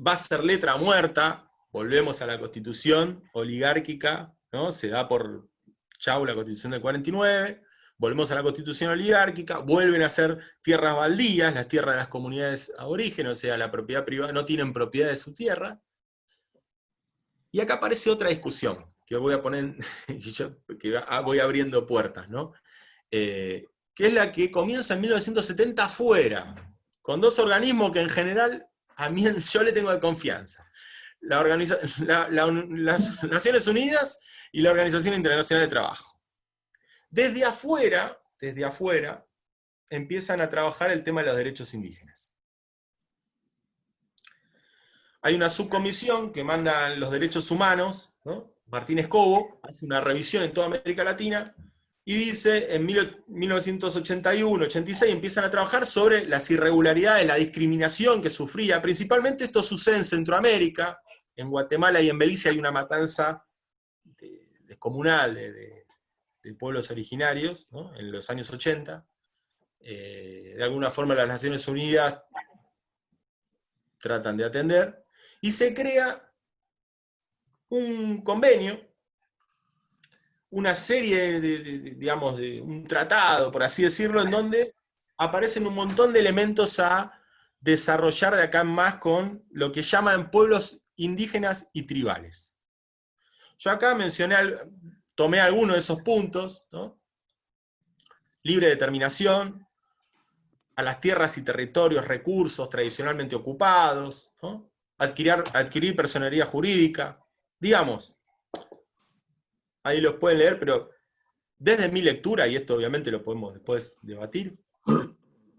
va a ser letra muerta, volvemos a la Constitución oligárquica, ¿no? Se da por chau la Constitución del 49, volvemos a la Constitución oligárquica, vuelven a ser tierras baldías, las tierras de las comunidades aborígenes, o sea, la propiedad privada, no tienen propiedad de su tierra. Y acá aparece otra discusión, que voy a poner, que voy abriendo puertas, ¿no? Que es la que comienza en 1970 afuera, con dos organismos que en general a mí yo le tengo de confianza. Las Naciones Unidas y la Organización Internacional de Trabajo. Desde afuera, empiezan a trabajar el tema de los derechos indígenas. Hay una subcomisión que manda los derechos humanos, ¿no? Martín Escobo hace una revisión en toda América Latina, y dice, en 1981-86 empiezan a trabajar sobre las irregularidades, la discriminación que sufría. Principalmente esto sucede en Centroamérica, en Guatemala y en Belice hay una matanza descomunal de pueblos originarios, ¿no? En los años 80. De alguna forma las Naciones Unidas tratan de atender, y se crea un convenio, una serie de un tratado, por así decirlo, en donde aparecen un montón de elementos a desarrollar de acá en más con lo que llaman pueblos indígenas y tribales. Yo acá tomé algunos de esos puntos, ¿no? Libre determinación, a las tierras y territorios, recursos tradicionalmente ocupados, ¿no? Adquirir personería jurídica, digamos. Ahí los pueden leer, pero desde mi lectura, y esto obviamente lo podemos después debatir,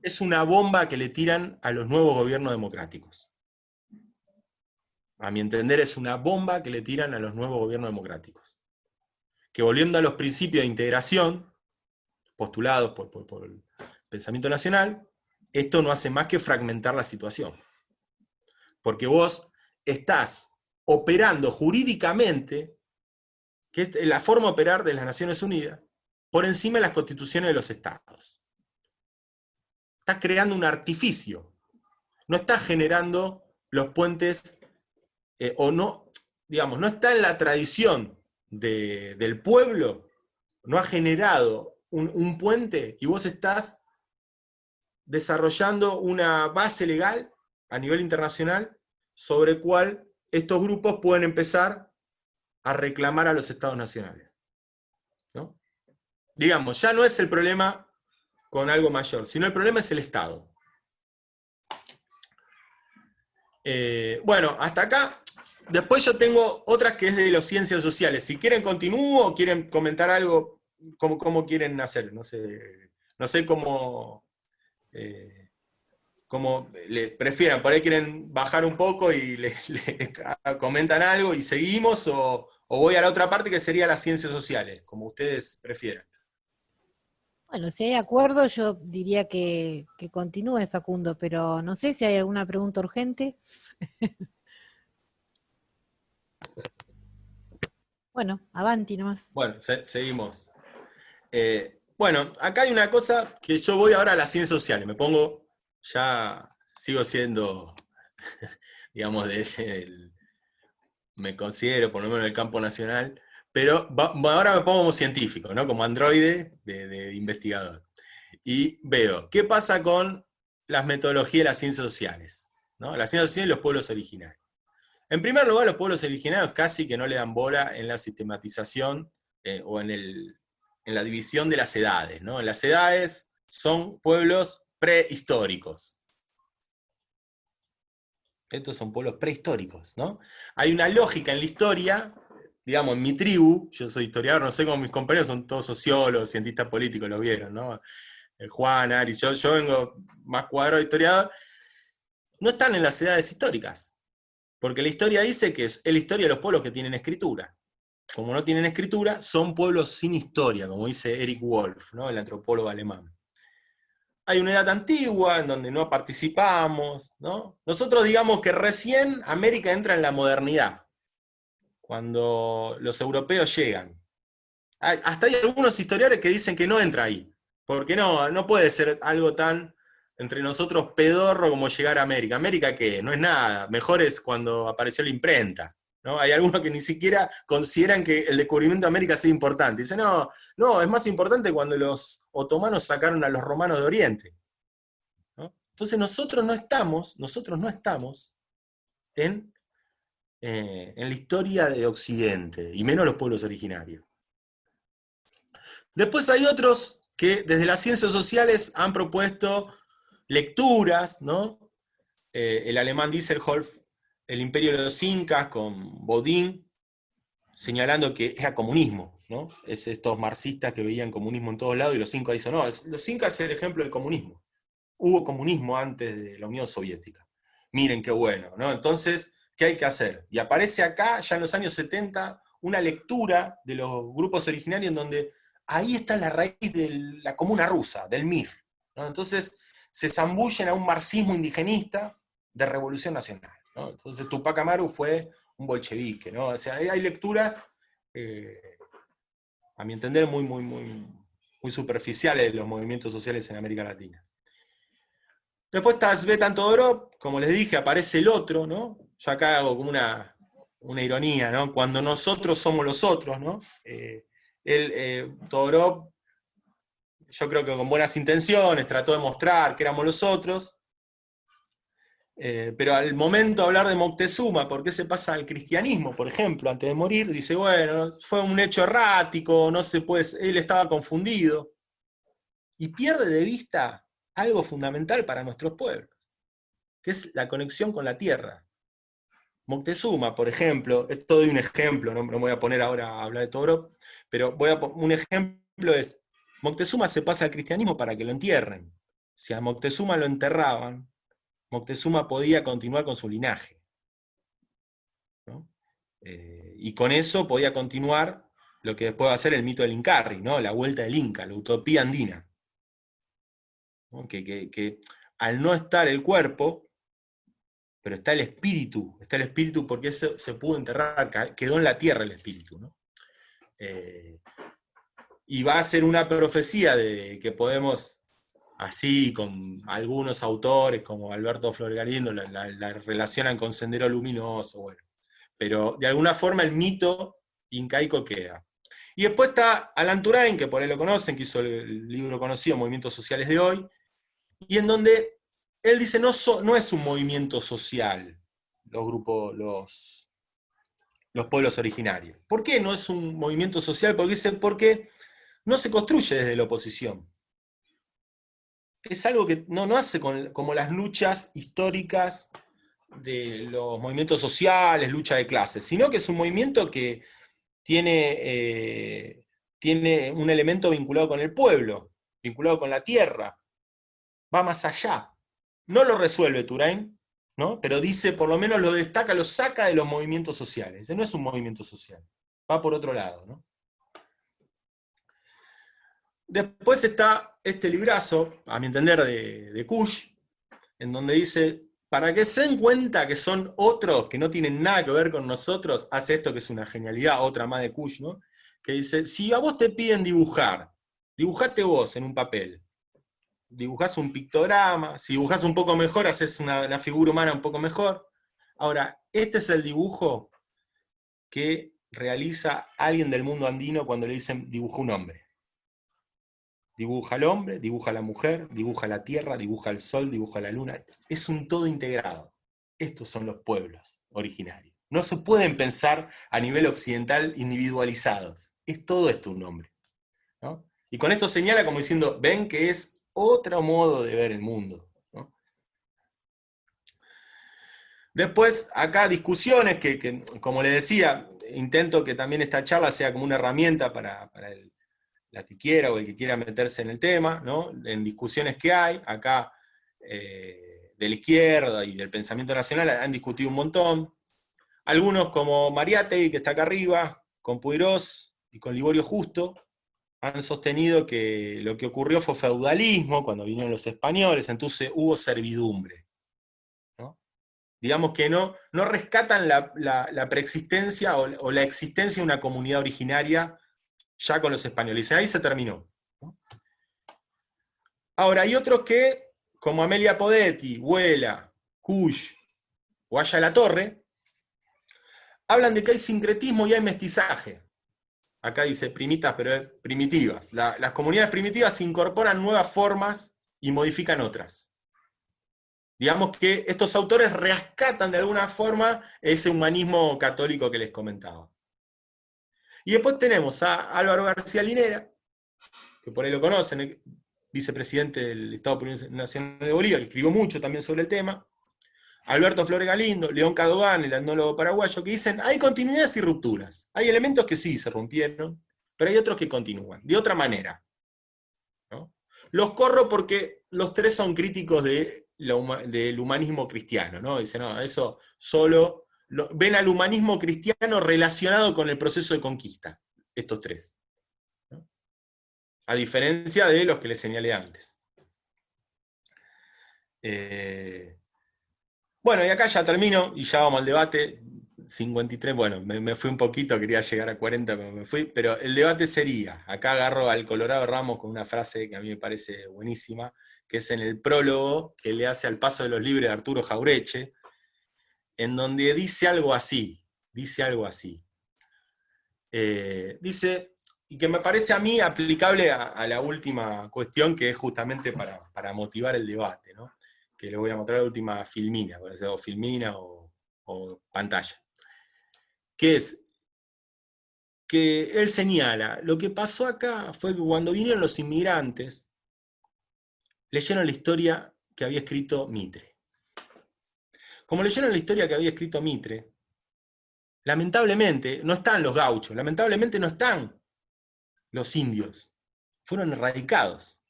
es una bomba que le tiran a los nuevos gobiernos democráticos. A mi entender es una bomba que le tiran a los nuevos gobiernos democráticos. Que volviendo a los principios de integración, postulados por el pensamiento nacional, esto no hace más que fragmentar la situación. Porque vos estás operando jurídicamente, que es la forma de operar de las Naciones Unidas, por encima de las constituciones de los estados. Está creando un artificio. No está generando los puentes, o no, digamos, no está en la tradición del pueblo, no ha generado un puente y vos estás desarrollando una base legal a nivel internacional sobre cual estos grupos pueden empezar a reclamar a los estados nacionales, ¿no? Digamos, ya no es el problema con algo mayor, sino el problema es el Estado. Bueno, hasta acá. Después yo tengo otras que es de las ciencias sociales. Si quieren continúo o quieren comentar algo, cómo quieren hacer. No sé cómo le prefieran. Por ahí quieren bajar un poco y le comentan algo y seguimos, o voy a la otra parte que sería las ciencias sociales, como ustedes prefieran. Bueno, si hay acuerdo, yo diría que continúe, Facundo, pero no sé si hay alguna pregunta urgente. Bueno, avanti nomás. Bueno, seguimos. Bueno, acá hay una cosa que yo voy ahora a las ciencias sociales. Sigo siendo, digamos, me considero por lo menos del campo nacional, pero ahora me pongo como científico, ¿no? Como androide de investigador. Y veo, ¿qué pasa con las metodologías de las ciencias sociales? ¿No? Las ciencias sociales y los pueblos originarios. En primer lugar, los pueblos originarios casi que no le dan bola en la sistematización o en la división de las edades, ¿no? En las edades son pueblos prehistóricos. Estos son pueblos prehistóricos, ¿no? Hay una lógica en la historia, digamos, en mi tribu, yo soy historiador, no sé cómo mis compañeros son todos sociólogos, cientistas políticos, lo vieron, ¿no? Juan, Ari, yo vengo más cuadrado de historiador, no están en las edades históricas, porque la historia dice que es la historia de los pueblos que tienen escritura. Como no tienen escritura, son pueblos sin historia, como dice Eric Wolf, ¿no? El antropólogo alemán. Hay una edad antigua en donde no participamos, ¿no? Nosotros digamos que recién América entra en la modernidad, cuando los europeos llegan. Hasta hay algunos historiadores que dicen que no entra ahí, porque no puede ser algo tan entre nosotros pedorro como llegar a América. ¿América qué? No es nada, mejor es cuando apareció la imprenta, ¿no? Hay algunos que ni siquiera consideran que el descubrimiento de América sea importante. Dicen, no, es más importante cuando los otomanos sacaron a los romanos de Oriente, ¿no? Entonces nosotros no estamos en la historia de Occidente, y menos los pueblos originarios. Después hay otros que desde las ciencias sociales han propuesto lecturas, ¿no? El alemán Dieselhoff, El imperio de los incas, con Bodin, señalando que era comunismo, ¿no? Es estos marxistas que veían comunismo en todos lados, y los incas dicen, no, los incas es el ejemplo del comunismo. Hubo comunismo antes de la Unión Soviética. Miren qué bueno, ¿no? Entonces, ¿qué hay que hacer? Y aparece acá, ya en los años 70, una lectura de los grupos originarios en donde ahí está la raíz de la comuna rusa, del MIR, ¿no? Entonces, se zambullen a un marxismo indigenista de revolución nacional, ¿no? Entonces, Tupac Amaru fue un bolchevique, ¿no? O sea, hay lecturas, a mi entender, muy superficiales de los movimientos sociales en América Latina. Después está Tzvetan Todorov, como les dije, aparece el otro, ¿no? Yo acá hago como una ironía, ¿no? Cuando nosotros somos los otros, ¿no? Todorov, yo creo que con buenas intenciones, trató de mostrar que éramos los otros, pero al momento de hablar de Moctezuma, ¿por qué se pasa al cristianismo, por ejemplo, antes de morir? Dice, bueno, fue un hecho errático, no se puede, él estaba confundido, y pierde de vista algo fundamental para nuestros pueblos, que es la conexión con la tierra. Moctezuma, por ejemplo, esto doy un ejemplo, no me voy a poner ahora a hablar de Todorov, pero un ejemplo es, Moctezuma se pasa al cristianismo para que lo entierren. Si a Moctezuma lo enterraban, Moctezuma podía continuar con su linaje, ¿no? Y con eso podía continuar lo que después va a ser el mito del Incarri, ¿no? La vuelta del Inca, la utopía andina, ¿no? Que al no estar el cuerpo, pero está el espíritu porque eso se pudo enterrar, quedó en la tierra el espíritu, ¿no? y va a ser una profecía de que podemos, así con algunos autores como Alberto Flores Galindo, la relacionan con Sendero Luminoso, bueno. Pero de alguna forma el mito incaico queda. Y después está Alan Turing, que por ahí lo conocen, que hizo el libro conocido Movimientos Sociales de Hoy, y en donde él dice, no es un movimiento social los grupos, los pueblos originarios. ¿Por qué no es un movimiento social? Porque no se construye desde la oposición. Es algo que no hace como las luchas históricas de los movimientos sociales, lucha de clases, sino que es un movimiento que tiene un elemento vinculado con el pueblo, vinculado con la tierra, va más allá. No lo resuelve Turing, ¿no? Pero dice, por lo menos lo destaca, lo saca de los movimientos sociales. Ese no es un movimiento social, va por otro lado, ¿no? Después está este librazo, a mi entender, de Kusch, en donde dice, para que se den cuenta que son otros, que no tienen nada que ver con nosotros, hace esto que es una genialidad, otra más de Kusch, ¿no? Que dice, si a vos te piden dibujar, dibujate vos en un papel. Dibujás un pictograma, si dibujás un poco mejor, haces una figura humana un poco mejor. Ahora, este es el dibujo que realiza alguien del mundo andino cuando le dicen dibuja un hombre. Dibuja al hombre, dibuja a la mujer, dibuja la tierra, dibuja el sol, dibuja la luna. Es un todo integrado. Estos son los pueblos originarios. No se pueden pensar a nivel occidental individualizados. Es todo esto un nombre, ¿no? Y con esto señala como diciendo, ven que es otro modo de ver el mundo, ¿no? Después, acá discusiones que, como le decía, intento que también esta charla sea como una herramienta para la que quiera o el que quiera meterse en el tema, ¿no? En discusiones que hay, acá de la izquierda y del pensamiento nacional han discutido un montón. Algunos como Mariátegui, que está acá arriba, con Puigros y con Liborio Justo, han sostenido que lo que ocurrió fue feudalismo, cuando vinieron los españoles, entonces hubo servidumbre, ¿no? Digamos que no rescatan la preexistencia o la existencia de una comunidad originaria ya con los españoles, y ahí se terminó, ¿no? Ahora, hay otros que, como Amelia Podetti, Huela, Kusch o Aya La Torre, hablan de que hay sincretismo y hay mestizaje. Acá dice primitas, pero es primitivas. Las comunidades primitivas incorporan nuevas formas y modifican otras. Digamos que estos autores rescatan de alguna forma ese humanismo católico que les comentaba. Y después tenemos a Álvaro García Linera, que por ahí lo conocen, vicepresidente del Estado Plurinacional de Bolivia, que escribió mucho también sobre el tema. Alberto Flores Galindo, León Cadogan, el etnólogo paraguayo, que dicen, hay continuidades y rupturas. Hay elementos que sí se rompieron, pero hay otros que continúan, de otra manera, ¿no? Los corro porque los tres son críticos del humanismo cristiano, ¿no? Dicen, no, eso solo... ven al humanismo cristiano relacionado con el proceso de conquista, estos tres, ¿no? A diferencia de los que les señalé antes. Bueno, y acá ya termino, y ya vamos al debate. 53, bueno, me fui un poquito, quería llegar a 40, pero me fui, pero el debate sería, acá agarro al Colorado Ramos con una frase que a mí me parece buenísima, que es en el prólogo que le hace al Paso de los Libres de Arturo Jaureche, en donde dice algo así, dice, y que me parece a mí aplicable a la última cuestión, que es justamente para motivar el debate, ¿no? Que le voy a mostrar la última filmina, puede ser o filmina o pantalla, que es que él señala, lo que pasó acá fue que cuando vinieron los inmigrantes, leyeron la historia que había escrito Mitre. Como leyeron la historia que había escrito Mitre, lamentablemente no están los gauchos, lamentablemente no están los indios, fueron erradicados.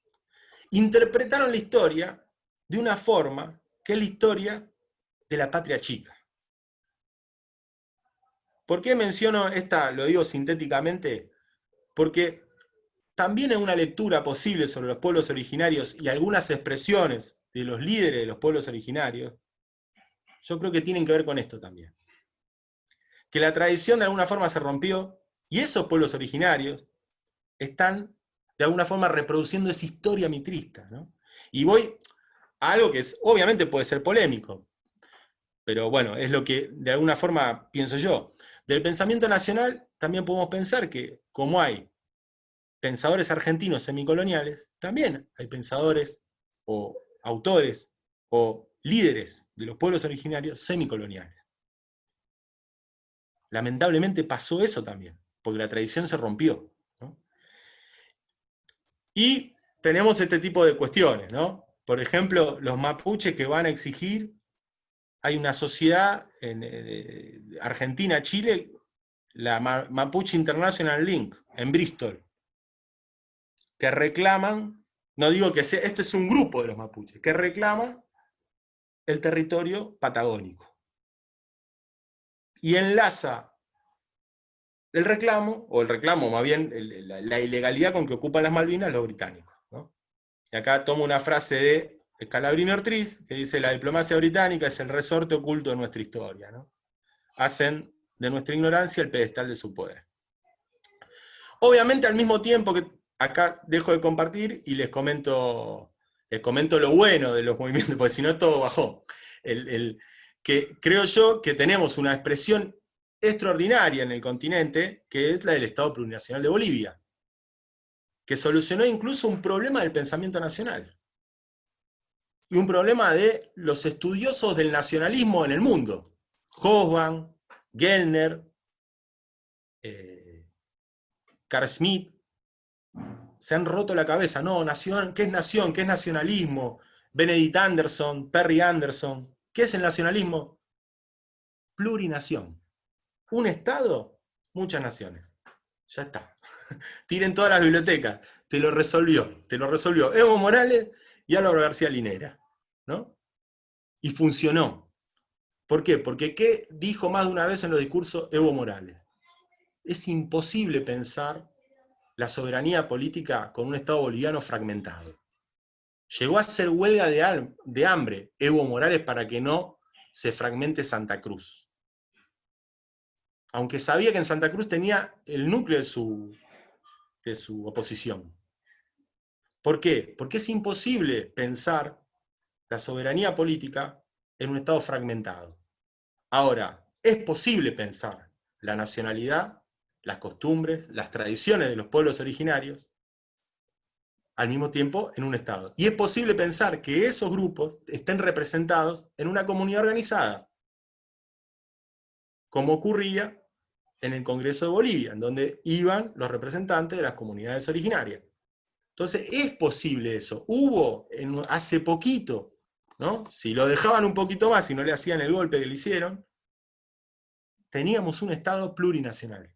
Interpretaron la historia de una forma que es la historia de la patria chica. ¿Por qué menciono esta, lo digo sintéticamente? Porque también en una lectura posible sobre los pueblos originarios y algunas expresiones de los líderes de los pueblos originarios, yo creo que tienen que ver con esto también. Que la tradición de alguna forma se rompió, y esos pueblos originarios están de alguna forma reproduciendo esa historia mitrista, ¿no? Y voy a algo que obviamente puede ser polémico, pero bueno, es lo que de alguna forma pienso yo. Del pensamiento nacional también podemos pensar que, como hay pensadores argentinos semicoloniales, también hay pensadores o autores o líderes de los pueblos originarios semicoloniales. Lamentablemente pasó eso también, porque la tradición se rompió, ¿no? Y tenemos este tipo de cuestiones, ¿no? Por ejemplo, los mapuches que van a exigir, hay una sociedad en Argentina-Chile, la Mapuche International Link, en Bristol, que reclaman, no digo que sea, este es un grupo de los mapuches, que reclaman el territorio patagónico. Y enlaza el reclamo, o el reclamo más bien, la ilegalidad con que ocupan las Malvinas los británicos, ¿no? Y acá tomo una frase de Scalabrini Ortiz, que dice: la diplomacia británica es el resorte oculto de nuestra historia, ¿no? Hacen de nuestra ignorancia el pedestal de su poder. Obviamente, al mismo tiempo que acá dejo de compartir y les comento lo bueno de los movimientos, porque si no es todo bajón. Que creo yo que tenemos una expresión extraordinaria en el continente, que es la del Estado Plurinacional de Bolivia, que solucionó incluso un problema del pensamiento nacional, y un problema de los estudiosos del nacionalismo en el mundo. Hobsbawm, Gellner, Carl Schmitt, se han roto la cabeza. No, nación, ¿qué es nación? ¿Qué es nacionalismo? Benedict Anderson, Perry Anderson. ¿Qué es el nacionalismo? Plurinación. Un Estado, muchas naciones. Ya está. Tiren todas las bibliotecas. Te lo resolvió. Evo Morales y Álvaro García Linera, ¿no? Y funcionó. ¿Por qué? Porque ¿qué dijo más de una vez en los discursos Evo Morales? Es imposible pensar la soberanía política con un Estado boliviano fragmentado. Llegó a hacer huelga de hambre Evo Morales para que no se fragmente Santa Cruz. Aunque sabía que en Santa Cruz tenía el núcleo de su oposición. ¿Por qué? Porque es imposible pensar la soberanía política en un Estado fragmentado. Ahora, es posible pensar la nacionalidad, las costumbres, las tradiciones de los pueblos originarios, al mismo tiempo en un Estado. Y es posible pensar que esos grupos estén representados en una comunidad organizada, como ocurría en el Congreso de Bolivia, en donde iban los representantes de las comunidades originarias. Entonces, es posible eso. Hubo hace poquito, ¿no? Si lo dejaban un poquito más y no le hacían el golpe que le hicieron, teníamos un Estado plurinacional,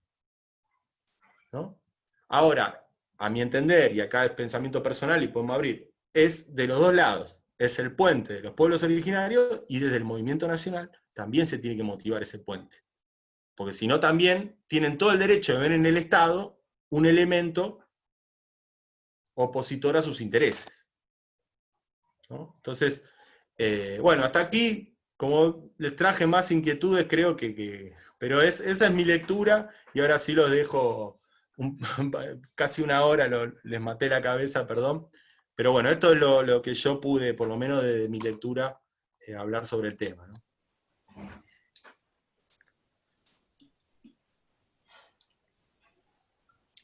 ¿no? Ahora, a mi entender, y acá es pensamiento personal y podemos abrir, es de los dos lados. Es el puente de los pueblos originarios, y desde el movimiento nacional también se tiene que motivar ese puente. Porque si no, también tienen todo el derecho de ver en el Estado un elemento opositor a sus intereses, ¿no? Entonces, bueno, hasta aquí, como les traje más inquietudes, creo pero esa es mi lectura, y ahora sí los dejo casi una hora, les maté la cabeza, perdón. Pero bueno, esto es lo que yo pude, por lo menos de mi lectura, hablar sobre el tema, ¿no?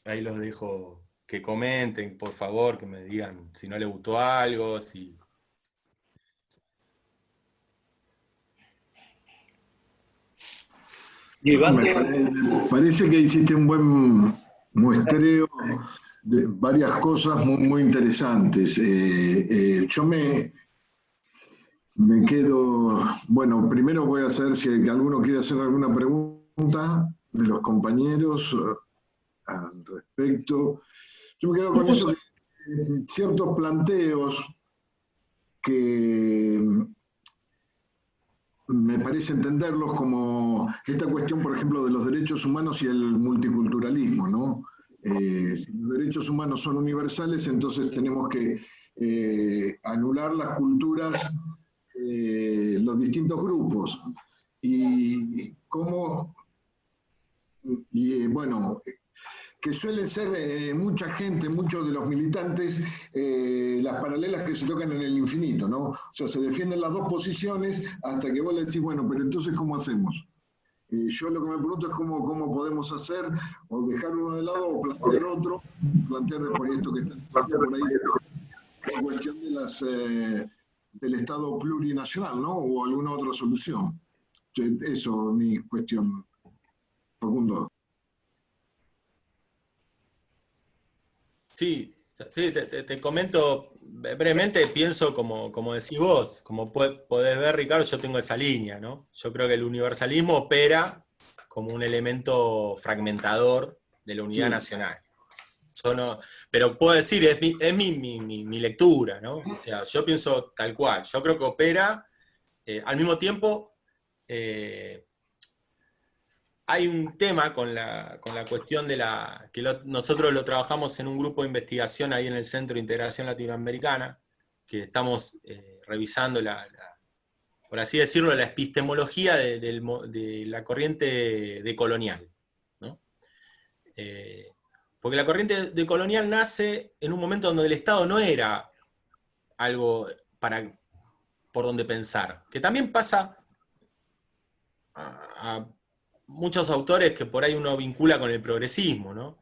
Ahí los dejo que comenten, por favor, que me digan si no les gustó algo, si... Me parece que hiciste un buen muestreo de varias cosas muy, muy interesantes. Yo me quedo, bueno, primero voy a hacer si alguno quiere hacer alguna pregunta de los compañeros al respecto. Yo me quedo con eso, ciertos planteos que me parece entenderlos como esta cuestión, por ejemplo, de los derechos humanos y el multiculturalismo, ¿no? Si los derechos humanos son universales, entonces tenemos que anular las culturas, los distintos grupos. Y cómo, bueno, que suele ser mucha gente, muchos de los militantes, las paralelas que se tocan en el infinito, ¿no? O sea, se defienden las dos posiciones hasta que vos le decís, bueno, pero entonces, ¿cómo hacemos? Yo lo que me pregunto es cómo podemos hacer, o dejar uno de lado o plantear otro, plantear por esto que está por ahí, la cuestión de del Estado plurinacional, ¿no? O alguna otra solución. Eso es mi cuestión, Facundo. Sí, sí, te comento brevemente, pienso como decís vos, como podés ver, Ricardo, yo tengo esa línea, ¿no? Yo creo que el universalismo opera como un elemento fragmentador de la unidad nacional. Yo no, pero puedo decir, es mi lectura, ¿no? O sea, yo pienso tal cual, yo creo que opera, al mismo tiempo, hay un tema con la cuestión de nosotros lo trabajamos en un grupo de investigación ahí en el Centro de Integración Latinoamericana, que estamos revisando por así decirlo, la epistemología de la corriente decolonial, ¿no? Porque la corriente decolonial nace en un momento donde el Estado no era algo por donde pensar, que también pasa a muchos autores que por ahí uno vincula con el progresismo, ¿no?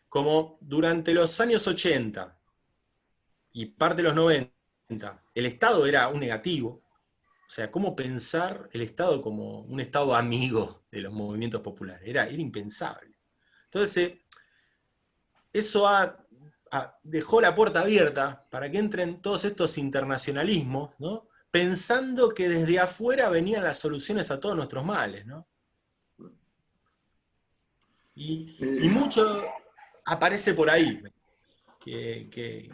Como durante los años 80 y parte de los 90, el Estado era un negativo. O sea, ¿cómo pensar el Estado como un Estado amigo de los movimientos populares? Era impensable. Entonces, eso dejó la puerta abierta para que entren todos estos internacionalismos, ¿no? Pensando que desde afuera venían las soluciones a todos nuestros males, ¿no? Y mucho aparece por ahí, que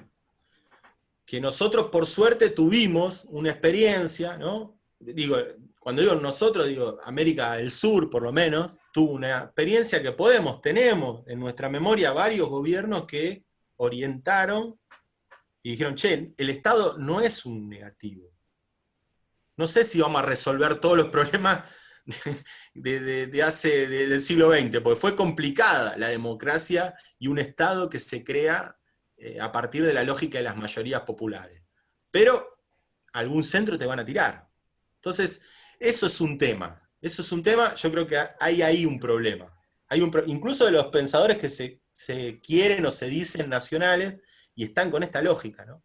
nosotros por suerte tuvimos una experiencia, ¿no? Cuando digo nosotros, digo América del Sur por lo menos, tuvo una experiencia que tenemos en nuestra memoria varios gobiernos que orientaron y dijeron, che, el Estado no es un negativo. No sé si vamos a resolver todos los problemas del siglo XX, porque fue complicada la democracia y un Estado que se crea a partir de la lógica de las mayorías populares. Pero algún centro te van a tirar. Entonces, eso es un tema. Yo creo que hay ahí un problema. Incluso de los pensadores que se quieren o se dicen nacionales y están con esta lógica, ¿no?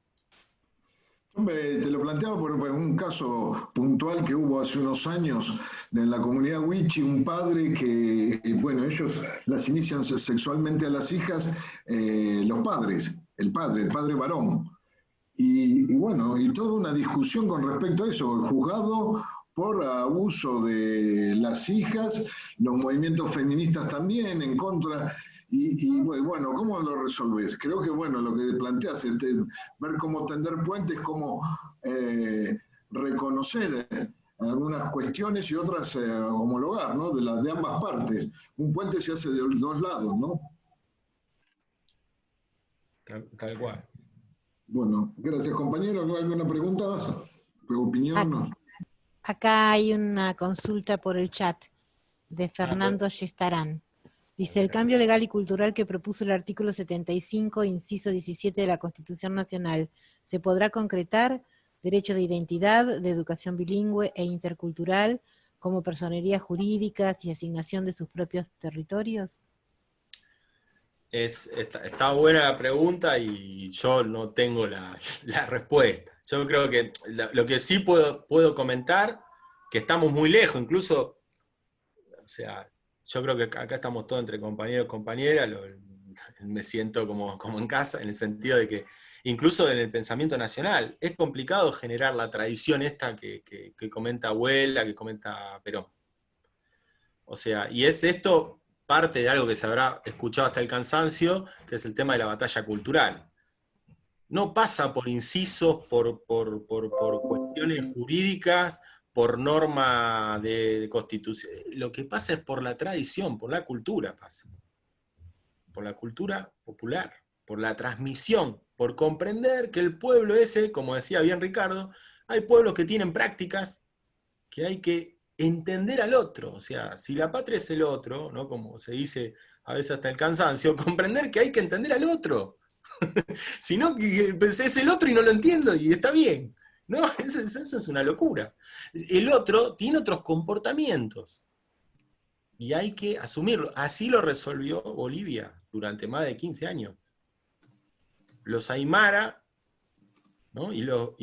Hombre, te lo planteaba por un caso puntual que hubo hace unos años en la comunidad Wichi, un padre que, bueno, ellos las inician sexualmente a las hijas, los padres, el padre varón. Y bueno, y toda una discusión con respecto a eso, el juzgado por abuso de las hijas, los movimientos feministas también en contra. Y bueno, ¿cómo lo resolvés? Creo que, bueno, lo que planteas es ver cómo tender puentes, cómo reconocer algunas cuestiones y otras homologar, ¿no? De ambas partes. Un puente se hace de los dos lados, ¿no? Tal cual. Bueno, gracias compañero. ¿Alguna pregunta más? ¿Opinión? Acá hay una consulta por el chat de Fernando Gestarán. Dice, el cambio legal y cultural que propuso el artículo 75, inciso 17 de la Constitución Nacional, ¿se podrá concretar? Derecho de identidad, de educación bilingüe e intercultural, como personerías jurídicas y asignación de sus propios territorios. Está buena la pregunta y yo no tengo la respuesta. Yo creo que lo que sí puedo comentar, que estamos muy lejos, incluso, o sea, yo creo que acá estamos todos entre compañeros y compañeras, me siento como en casa, en el sentido de que, incluso en el pensamiento nacional, es complicado generar la tradición esta que comenta Abuela, que comenta Perón. O sea, y es esto parte de algo que se habrá escuchado hasta el cansancio, que es el tema de la batalla cultural. No pasa por incisos, por cuestiones jurídicas, por norma de constitución. Lo que pasa es por la tradición, por la cultura pasa. Por la cultura popular, por la transmisión, por comprender que el pueblo ese, como decía bien Ricardo, hay pueblos que tienen prácticas que hay que entender al otro. O sea, si la patria es el otro, ¿no? Como se dice a veces hasta el cansancio, comprender que hay que entender al otro. Si no, es el otro y no lo entiendo y está bien. No, eso es una locura. El otro tiene otros comportamientos y hay que asumirlo. Así lo resolvió Bolivia durante más de 15 años. Los Aymara, ¿no? y los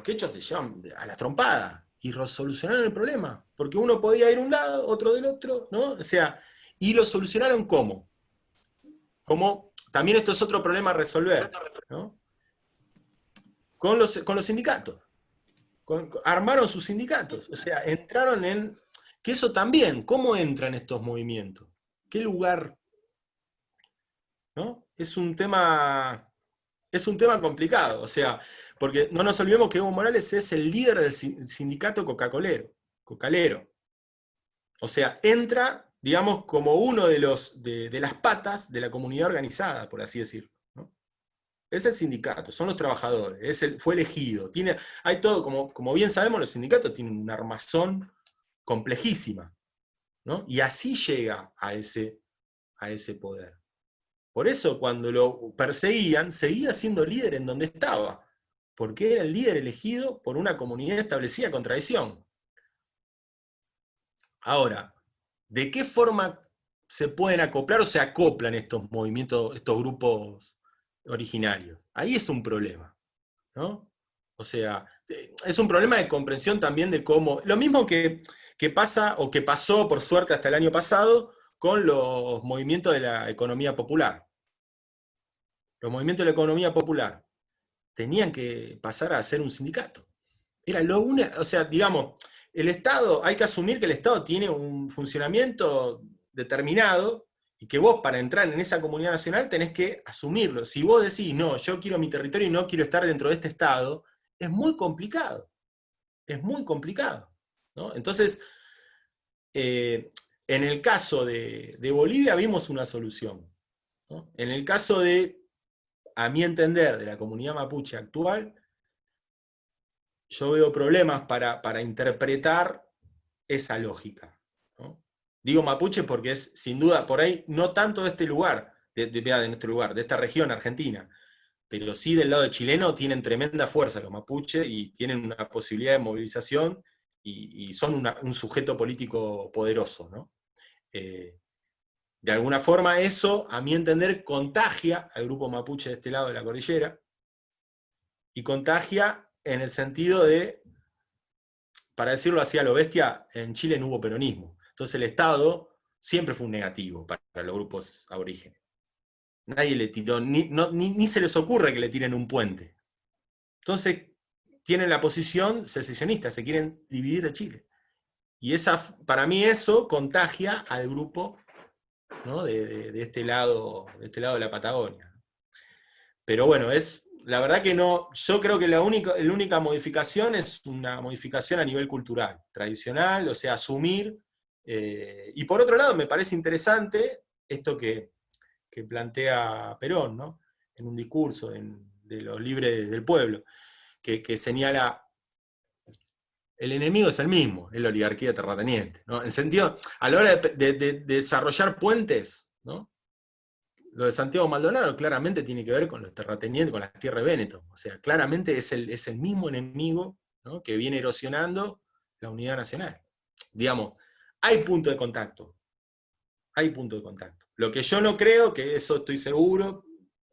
quechos se llevan a la trompada y solucionaron el problema, porque uno podía ir a un lado, otro del otro, ¿no? O sea, y lo solucionaron ¿cómo? Como también esto es otro problema a resolver, ¿no? Con los sindicatos. Armaron sus sindicatos, o sea, entraron en... Que eso también, ¿cómo entran estos movimientos? ¿Qué lugar? ¿No? Es un tema complicado, o sea, porque no nos olvidemos que Evo Morales es el líder del sindicato cocalero. O sea, entra, digamos, como uno de las patas de la comunidad organizada, por así decirlo, ¿no? Es el sindicato, son los trabajadores, fue elegido. Hay todo, como bien sabemos, los sindicatos tienen una armazón complejísima, ¿no? Y así llega a ese poder. Por eso cuando lo perseguían, seguía siendo líder en donde estaba, porque era el líder elegido por una comunidad establecida con tradición. Ahora, ¿de qué forma se pueden acoplar o se acoplan estos movimientos, estos grupos originarios? Ahí es un problema, ¿no? O sea, es un problema de comprensión también de cómo... Lo mismo que pasa, o que pasó, por suerte, hasta el año pasado, con los movimientos de la economía popular. Los movimientos de la economía popular tenían que pasar a ser un sindicato. Era lo único, o sea, digamos, el Estado, hay que asumir que el Estado tiene un funcionamiento determinado y que vos para entrar en esa comunidad nacional tenés que asumirlo. Si vos decís, no, yo quiero mi territorio y no quiero estar dentro de este Estado, es muy complicado. Es muy complicado, ¿no? Entonces, en el caso de Bolivia vimos una solución, ¿no? En el caso de, a mi entender, de la comunidad mapuche actual, yo veo problemas para interpretar esa lógica, ¿no? Digo mapuche porque es, sin duda, por ahí, no tanto de este lugar, de esta región argentina, pero sí del lado chileno tienen tremenda fuerza los mapuches y tienen una posibilidad de movilización y son un sujeto político poderoso, ¿no? De alguna forma eso, a mi entender, contagia al grupo mapuche de este lado de la cordillera, y contagia en el sentido de, para decirlo así a lo bestia, en Chile no hubo peronismo. Entonces el Estado siempre fue un negativo para los grupos aborígenes. Nadie le tiró, ni se les ocurre que le tiren un puente. Entonces tienen la posición secesionista, se quieren dividir de Chile. Y para mí eso contagia al grupo, ¿no? de este lado de la Patagonia. Pero bueno, la verdad que no, yo creo que la única modificación es una modificación a nivel cultural, tradicional, o sea, asumir. Y por otro lado, me parece interesante esto que plantea Perón, ¿no? En un discurso de los libres del pueblo, que señala, el enemigo es el mismo, es la oligarquía terrateniente, ¿no? En sentido, a la hora de desarrollar puentes, ¿no? Lo de Santiago Maldonado claramente tiene que ver con los terratenientes, con las tierras de Véneto. O sea, claramente es el mismo enemigo, ¿no? Que viene erosionando la unidad nacional. Digamos, hay punto de contacto. Hay punto de contacto. Lo que yo no creo, que eso estoy seguro,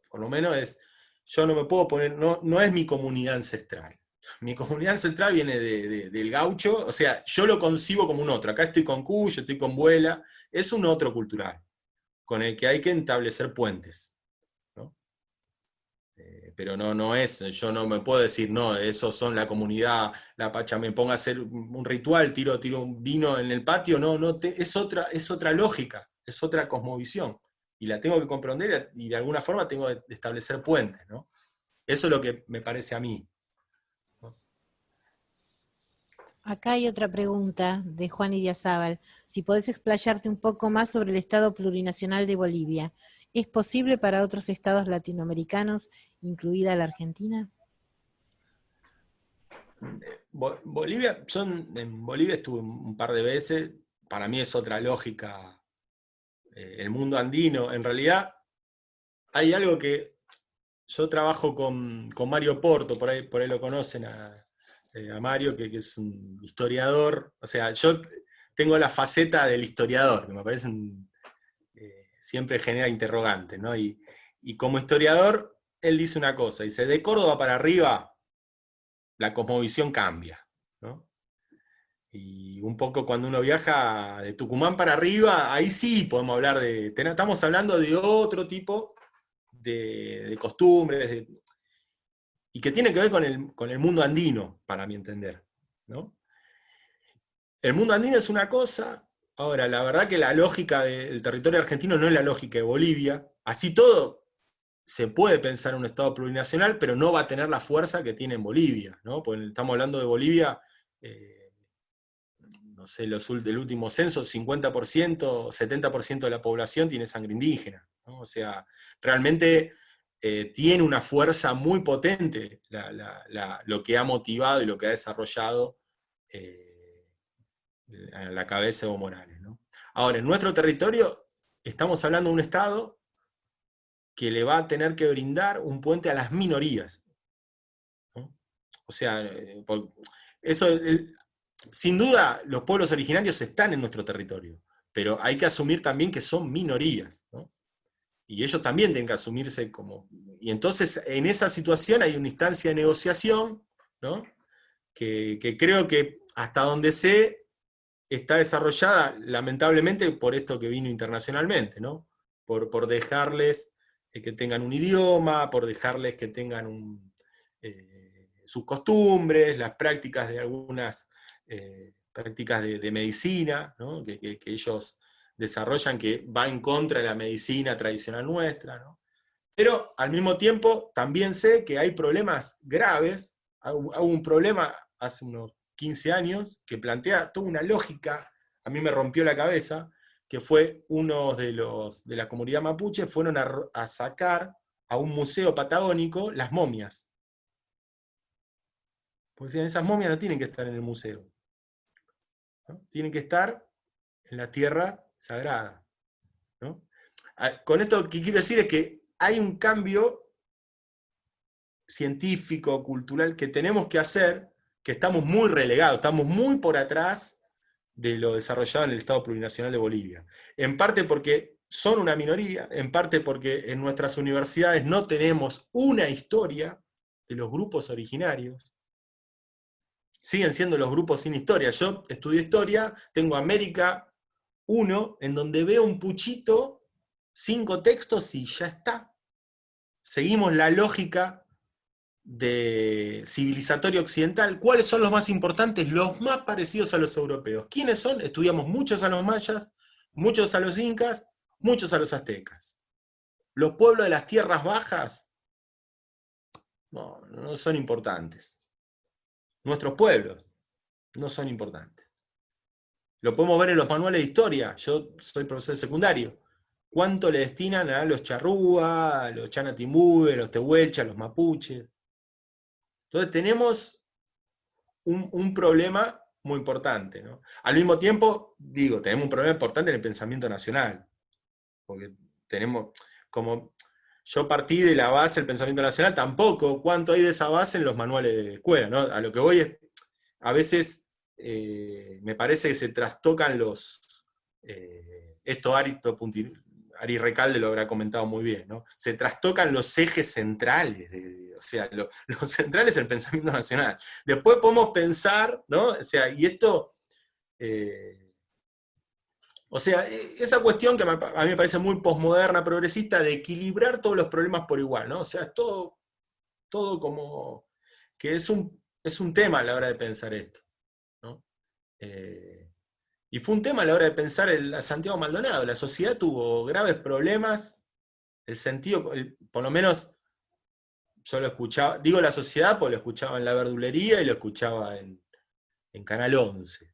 por lo menos es, yo no me puedo poner, no es mi comunidad ancestral. Mi comunidad ancestral viene del gaucho, o sea, yo lo concibo como un otro. Acá estoy con Cuyo, estoy con Vuela, es un otro cultural, con el que hay que establecer puentes, ¿no? Pero no es, yo no me puedo decir, no, esos son la comunidad, la pacha, me ponga a hacer un ritual, tiro un vino en el patio, es otra lógica, es otra cosmovisión, y la tengo que comprender, y de alguna forma tengo que establecer puentes, ¿no? Eso es lo que me parece a mí. Acá hay otra pregunta de Juan Idiazábal. Si podés explayarte un poco más sobre el Estado plurinacional de Bolivia. ¿Es posible para otros estados latinoamericanos, incluida la Argentina? Bolivia, en Bolivia estuve un par de veces, para mí es otra lógica, el mundo andino. En realidad hay algo que yo trabajo con Mario Porto, por ahí lo conocen a Mario, que es un historiador. O sea, yo tengo la faceta del historiador, que me parece siempre genera interrogantes, ¿no? Y como historiador, él dice una cosa, dice, de Córdoba para arriba, la cosmovisión cambia, ¿no? Y un poco cuando uno viaja de Tucumán para arriba, ahí sí podemos hablar estamos hablando de otro tipo de costumbres, y que tiene que ver con el mundo andino, para mi entender, ¿no? El mundo andino es una cosa. Ahora, la verdad que la lógica del territorio argentino no es la lógica de Bolivia. Así todo, se puede pensar en un Estado plurinacional, pero no va a tener la fuerza que tiene en Bolivia, ¿no? Porque estamos hablando de Bolivia, no sé, el último censo, 50%, 70% de la población tiene sangre indígena, ¿no? O sea, realmente tiene una fuerza muy potente lo que ha motivado y lo que ha desarrollado a la cabeza de Evo Morales, ¿no? Ahora, en nuestro territorio estamos hablando de un Estado que le va a tener que brindar un puente a las minorías, ¿no? O sea, eso, sin duda, los pueblos originarios están en nuestro territorio, pero hay que asumir también que son minorías, ¿no? Y ellos también tienen que asumirse como... Y entonces, en esa situación hay una instancia de negociación, ¿no? Que creo que hasta donde sé está desarrollada, lamentablemente, por esto que vino internacionalmente, ¿no? Por dejarles que tengan un idioma, por dejarles que tengan sus costumbres, las prácticas de algunas prácticas de medicina, ¿no? que ellos desarrollan, que va en contra de la medicina tradicional nuestra, ¿no? Pero al mismo tiempo también sé que hay problemas graves. Hubo un problema hace unos 15 años que plantea toda una lógica, a mí me rompió la cabeza, que fue uno de la comunidad mapuche, fueron a sacar a un museo patagónico las momias. Porque decían, esas momias no tienen que estar en el museo, ¿no? Tienen que estar en la tierra sagrada, ¿no? Con esto lo que quiero decir es que hay un cambio científico, cultural, que tenemos que hacer, que estamos muy relegados, estamos muy por atrás de lo desarrollado en el Estado Plurinacional de Bolivia. En parte porque son una minoría, en parte porque en nuestras universidades no tenemos una historia de los grupos originarios. Siguen siendo los grupos sin historia. Yo estudio historia, tengo América 1, en donde veo un puchito, 5 textos y ya está. Seguimos la lógica de civilizatorio occidental. ¿Cuáles son los más importantes? Los más parecidos a los europeos. ¿Quiénes son? Estudiamos muchos a los mayas, muchos a los incas, muchos a los aztecas. Los pueblos de las tierras bajas no son importantes. Nuestros pueblos no son importantes. Lo podemos ver en los manuales de historia. Yo soy profesor de secundario. ¿Cuánto le destinan a los charrúa, a los chanatimbúes, a los tehuelches, a los mapuches? Entonces tenemos un problema muy importante, ¿no? Al mismo tiempo, tenemos un problema importante en el pensamiento nacional, porque tenemos, como yo partí de la base del pensamiento nacional, tampoco cuánto hay de esa base en los manuales de escuela, ¿no? A lo que voy es, a veces me parece que se trastocan esto Ari Recalde lo habrá comentado muy bien, ¿no? Se trastocan los ejes centrales, o sea, lo central es el pensamiento nacional. Después podemos pensar, ¿no? O sea, y esto, o sea, esa cuestión que a mí me parece muy posmoderna, progresista, de equilibrar todos los problemas por igual, ¿no? O sea, es todo como, que es un tema a la hora de pensar esto, ¿no? Y fue un tema a la hora de pensar a Santiago Maldonado. La sociedad tuvo graves problemas, el sentido, por lo menos yo lo escuchaba, digo la sociedad porque lo escuchaba en La Verdulería y lo escuchaba en Canal 11.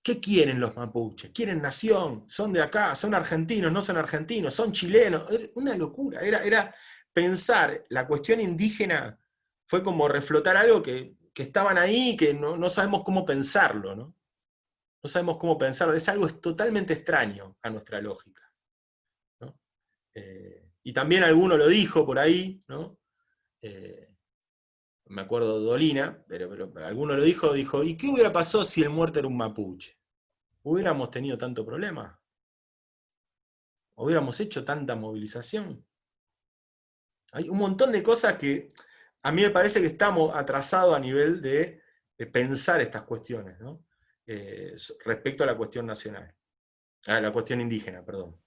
¿Qué quieren los mapuches? Quieren nación, son de acá, son argentinos, no son argentinos, son chilenos. Era una locura, era pensar la cuestión indígena, fue como reflotar algo que que estaban ahí y que no sabemos cómo pensarlo, ¿no? No sabemos cómo pensarlo, es algo totalmente extraño a nuestra lógica, ¿no? Y también alguno lo dijo por ahí, ¿no? Me acuerdo de Dolina, pero alguno lo dijo, ¿y qué hubiera pasado si el muerto era un mapuche? ¿Hubiéramos tenido tanto problema? ¿Hubiéramos hecho tanta movilización? Hay un montón de cosas que a mí me parece que estamos atrasados a nivel de pensar estas cuestiones, ¿no? Respecto a la cuestión nacional, a la cuestión indígena, perdón.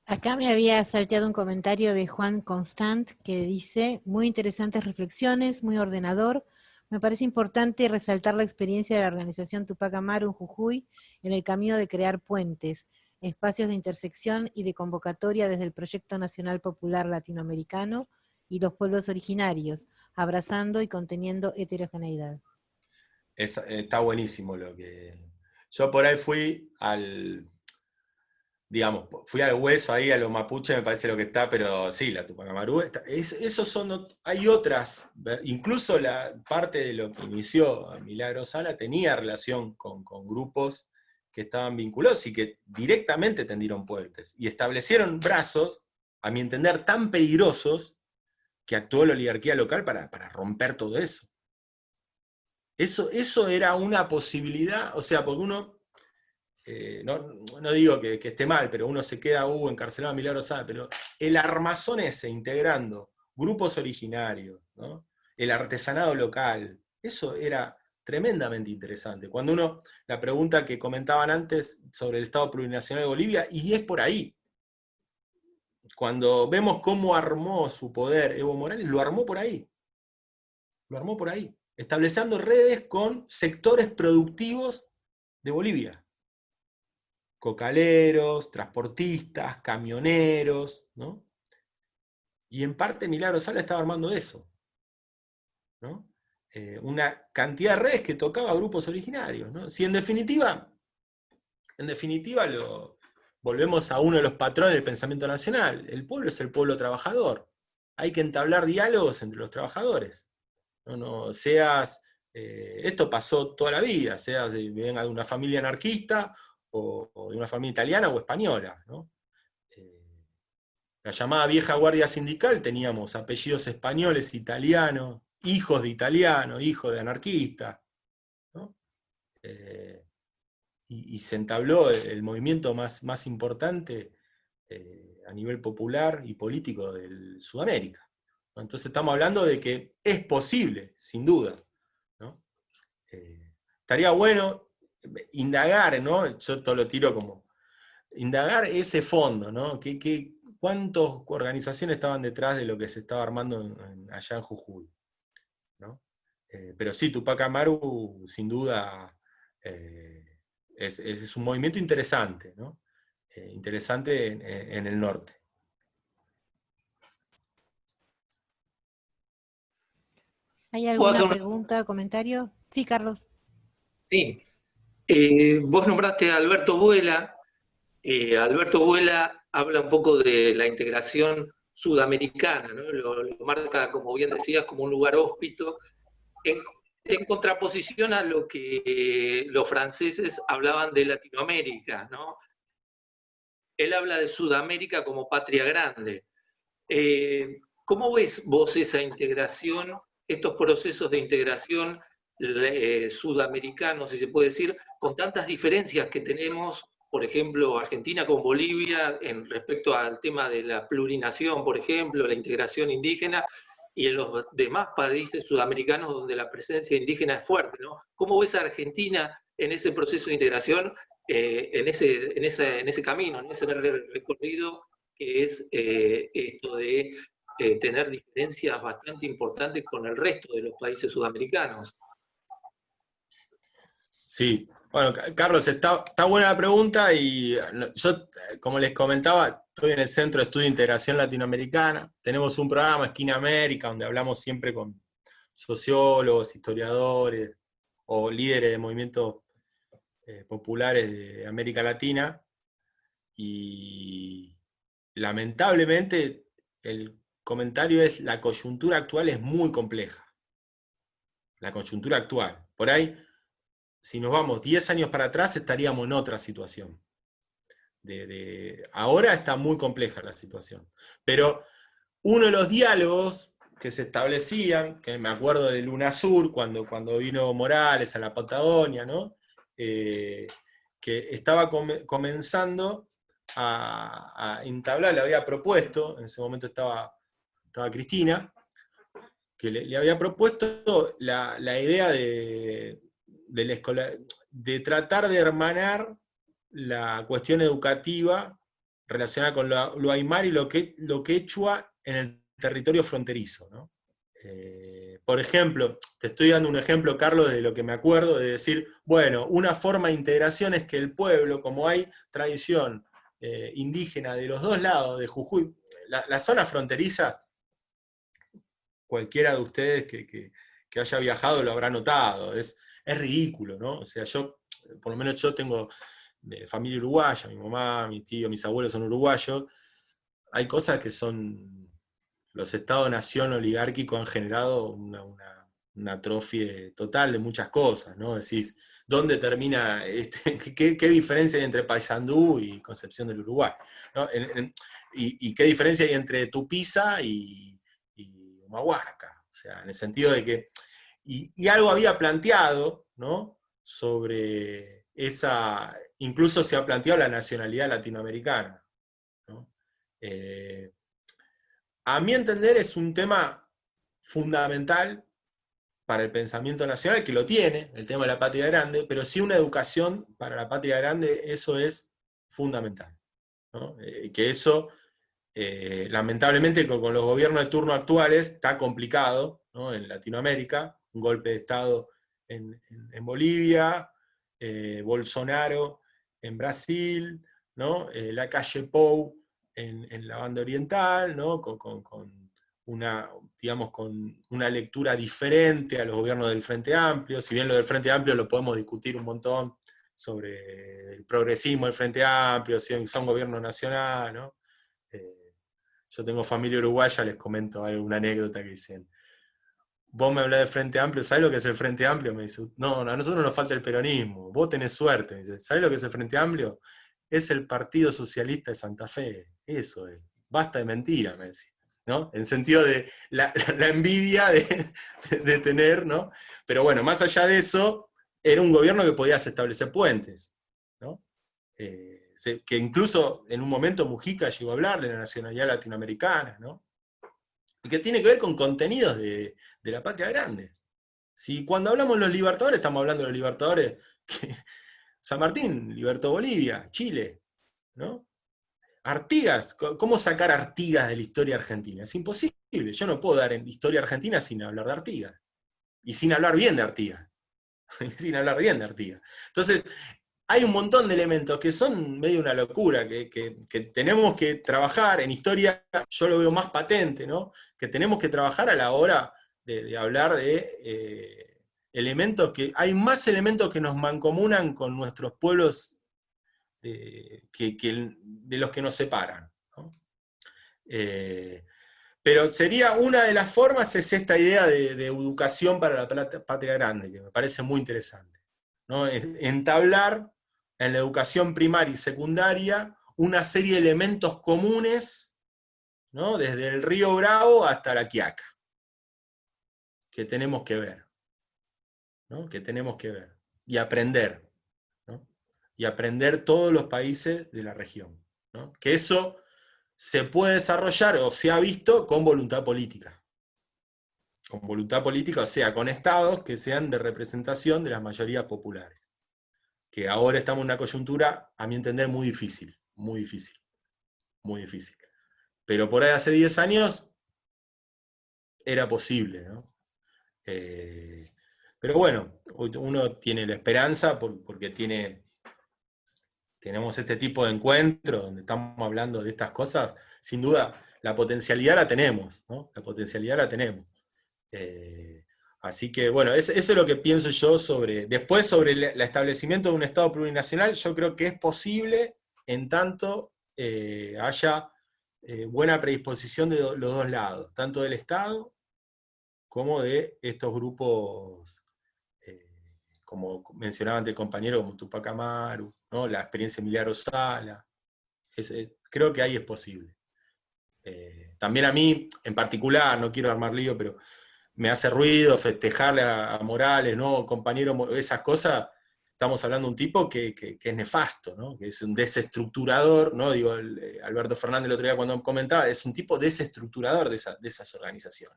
Acá me había salteado un comentario de Juan Constant que dice, muy interesantes reflexiones, muy ordenador. Me parece importante resaltar la experiencia de la organización Tupac Amaru en Jujuy en el camino de crear puentes, espacios de intersección y de convocatoria desde el Proyecto Nacional Popular Latinoamericano y los pueblos originarios, abrazando y conteniendo heterogeneidad. Está buenísimo lo que... Yo por ahí fui al hueso ahí, a los mapuches, me parece lo que está, pero sí, la Tupac Amaru, esos son, hay otras, incluso la parte de lo que inició Milagro Sala tenía relación con grupos que estaban vinculados y que directamente tendieron puentes, y establecieron brazos, a mi entender, tan peligrosos, que actuó la oligarquía local para romper todo eso. Eso era una posibilidad, o sea, porque uno... no digo que esté mal, pero uno se queda encarcelado a Milagro Sala, pero el armazón ese, integrando grupos originarios, ¿no? El artesanado local, eso era tremendamente interesante. Cuando la pregunta que comentaban antes sobre el Estado Plurinacional de Bolivia, y es por ahí. Cuando vemos cómo armó su poder Evo Morales, lo armó por ahí. Lo armó por ahí, estableciendo redes con sectores productivos de Bolivia. Cocaleros, transportistas, camioneros, ¿no? Y en parte Milagro Sala estaba armando eso, ¿no? Una cantidad de redes que tocaba a grupos originarios, ¿no? Si en definitiva volvemos a uno de los patrones del pensamiento nacional, el pueblo es el pueblo trabajador, hay que entablar diálogos entre los trabajadores, no seas, esto pasó toda la vida, seas venga de una familia anarquista, o de una familia italiana o española, ¿no? La llamada vieja guardia sindical, teníamos apellidos españoles, italianos, hijos de italianos, hijos de anarquistas, ¿no? Y se entabló el movimiento más importante a nivel popular y político de Sudamérica, ¿no? Entonces estamos hablando de que es posible, sin duda, ¿no? Estaría bueno indagar, ¿no? Yo todo lo tiro como indagar ese fondo, ¿no? ¿Cuántas organizaciones estaban detrás de lo que se estaba armando allá en Jujuy, ¿no? Pero sí, Tupac Amaru, sin duda, es un movimiento interesante, ¿no? Interesante en el norte. ¿Hay alguna pregunta, comentario? Sí, Carlos. Sí. Vos nombraste a Alberto Vuela. Alberto Vuela habla un poco de la integración sudamericana, ¿no? Lo marca, como bien decías, como un lugar hóspito, en contraposición a lo que los franceses hablaban de Latinoamérica, ¿no? Él habla de Sudamérica como patria grande. ¿Cómo ves vos esa integración, estos procesos de integración sudamericanos, si se puede decir, con tantas diferencias que tenemos, por ejemplo, Argentina con Bolivia, en respecto al tema de la plurinación, por ejemplo, la integración indígena, y en los demás países sudamericanos donde la presencia indígena es fuerte, ¿no? ¿Cómo ves a Argentina en ese proceso de integración, en ese camino, en ese recorrido que es esto de tener diferencias bastante importantes con el resto de los países sudamericanos? Sí, bueno, Carlos, está buena la pregunta, y yo, como les comentaba, estoy en el Centro de Estudio de Integración Latinoamericana. Tenemos un programa, Esquina América, donde hablamos siempre con sociólogos, historiadores o líderes de movimientos populares de América Latina, y lamentablemente el comentario es: la coyuntura actual es muy compleja. la coyuntura actual. Por ahí, si nos vamos 10 años para atrás, estaríamos en otra situación. Ahora está muy compleja la situación. Pero uno de los diálogos que se establecían, que me acuerdo del UNASUR, cuando vino Morales a la Patagonia, ¿no? Que estaba comenzando a entablar, le había propuesto, en ese momento estaba Cristina, que le había propuesto la idea de tratar de hermanar la cuestión educativa relacionada con lo aymara y lo quechua en el territorio fronterizo, ¿no? Por ejemplo, te estoy dando un ejemplo, Carlos, de lo que me acuerdo, de decir, bueno, una forma de integración es que el pueblo, como hay tradición indígena de los dos lados de Jujuy, la zona fronteriza, cualquiera de ustedes que haya viajado lo habrá notado, es ridículo, ¿no? O sea, por lo menos yo tengo familia uruguaya, mi mamá, mi tío, mis abuelos son uruguayos, hay cosas que son, los estados-nación oligárquicos han generado una atrofia total de muchas cosas, ¿no? Decís, ¿dónde termina, qué diferencia hay entre Paysandú y Concepción del Uruguay? ¿No? Y qué diferencia hay entre Tupiza y Humahuaca? O sea, en el sentido de que, y algo había planteado, ¿no? Sobre esa, incluso se ha planteado la nacionalidad latinoamericana, ¿no? A mi entender es un tema fundamental para el pensamiento nacional, que lo tiene, el tema de la patria grande, pero sí una educación para la patria grande, eso es fundamental, ¿no? Que eso, lamentablemente con los gobiernos de turno actuales, está complicado, ¿no? En Latinoamérica, un golpe de Estado en Bolivia, Bolsonaro en Brasil, ¿no? La calle Pou en la banda oriental, ¿no? Con una lectura diferente a los gobiernos del Frente Amplio, si bien lo del Frente Amplio lo podemos discutir un montón sobre el progresismo del Frente Amplio, si son gobierno nacional, ¿no? Yo tengo familia uruguaya, les comento alguna anécdota que dicen, vos me hablás del Frente Amplio, ¿sabés lo que es el Frente Amplio? Me dice, no, a nosotros nos falta el peronismo, vos tenés suerte. Me dice, ¿sabés lo que es el Frente Amplio? Es el Partido Socialista de Santa Fe, eso es, basta de mentira, me decía, ¿no? En sentido de la envidia de tener, ¿no? Pero bueno, más allá de eso, era un gobierno que podías establecer puentes, ¿no? Que incluso en un momento Mujica llegó a hablar de la nacionalidad latinoamericana, ¿no? Y que tiene que ver con contenidos de la patria grande. Si cuando hablamos de los libertadores, estamos hablando de los libertadores que San Martín libertó Bolivia, Chile, ¿no? Artigas, ¿cómo sacar Artigas de la historia argentina? Es imposible, yo no puedo dar en historia argentina sin hablar de Artigas, y sin hablar bien de Artigas, sin hablar bien de Artigas. Entonces, hay un montón de elementos que son medio una locura, que tenemos que trabajar en historia, yo lo veo más patente, ¿no? Que tenemos que trabajar a la hora de hablar de elementos hay más elementos que nos mancomunan con nuestros pueblos de los que nos separan, ¿no? Pero sería una de las formas, es esta idea de educación para la patria grande, que me parece muy interesante, ¿no? Entablar en la educación primaria y secundaria una serie de elementos comunes, ¿no? Desde el Río Bravo hasta la Quiaca, que tenemos que ver, ¿no? Que tenemos que ver, y aprender, ¿no? Y aprender todos los países de la región, ¿no? Que eso se puede desarrollar, o se ha visto, con voluntad política. Con voluntad política, o sea, con estados que sean de representación de las mayorías populares. Que ahora estamos en una coyuntura, a mi entender, muy difícil, muy difícil, muy difícil. Pero por ahí hace 10 años era posible, ¿no? Pero bueno, uno tiene la esperanza porque tenemos este tipo de encuentros donde estamos hablando de estas cosas. Sin duda, la potencialidad la tenemos, ¿no? La potencialidad la tenemos. Así que, bueno, eso es lo que pienso yo después sobre el establecimiento de un Estado plurinacional. Yo creo que es posible en tanto haya buena predisposición de los dos lados, tanto del Estado como de estos grupos, como mencionaba antes el compañero, como Tupac Amaru, ¿no? La experiencia de Emiliano Sala. Creo que ahí es posible. También a mí, en particular, no quiero armar lío, pero me hace ruido festejarle a Morales, ¿no? Compañero, esas cosas. Estamos hablando de un tipo que es nefasto, ¿no? Que es un desestructurador, ¿no? Digo, Alberto Fernández el otro día cuando comentaba, es un tipo desestructurador de esas organizaciones.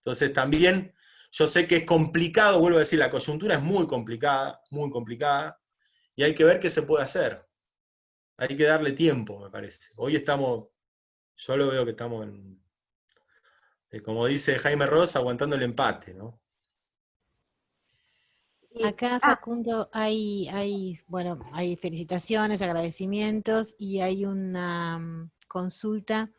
Entonces también, yo sé que es complicado, vuelvo a decir, la coyuntura es muy complicada, y hay que ver qué se puede hacer. Hay que darle tiempo, me parece. Hoy yo lo veo que estamos como dice Jaime Ross, aguantando el empate, ¿no? Acá, Facundo, hay felicitaciones, agradecimientos, y hay una consulta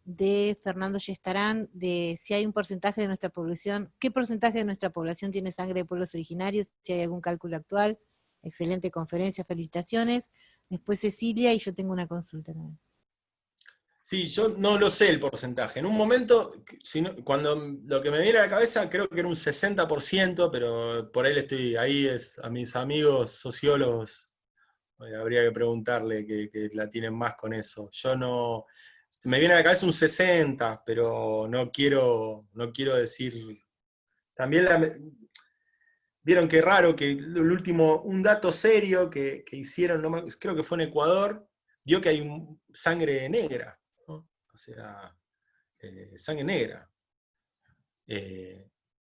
de Fernando Yestarán de si hay un porcentaje de nuestra población, ¿qué porcentaje de nuestra población tiene sangre de pueblos originarios? Si hay algún cálculo actual. Excelente conferencia, felicitaciones. Después Cecilia, y yo tengo una consulta también. Sí, yo no lo sé el porcentaje. En un momento, cuando lo que me viene a la cabeza, creo que era un 60%, pero por ahí a mis amigos sociólogos, habría que preguntarle que la tienen más con eso. Yo no, me viene a la cabeza un 60%, pero no quiero decir. También vieron qué raro que un dato serio que hicieron, creo que fue en Ecuador, dio que hay sangre negra. O sea, sangre negra.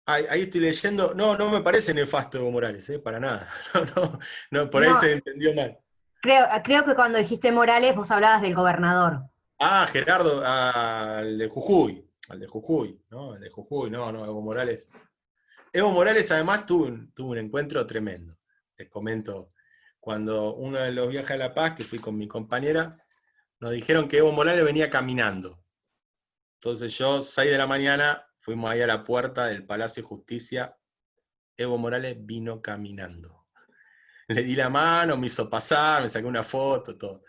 Ahí estoy leyendo, no me parece nefasto Evo Morales, para nada. Por ahí se entendió mal. Creo que cuando dijiste Morales vos hablabas del gobernador. Gerardo, al de Jujuy, ¿no? El de Jujuy, no, Evo Morales. Evo Morales además tuvo un encuentro tremendo. Les comento, cuando uno de los viajes a La Paz, que fui con mi compañera, nos dijeron que Evo Morales venía caminando. Entonces yo, 6 de la mañana, fuimos ahí a la puerta del Palacio de Justicia. Evo Morales vino caminando. Le di la mano, me hizo pasar, me saqué una foto, todo.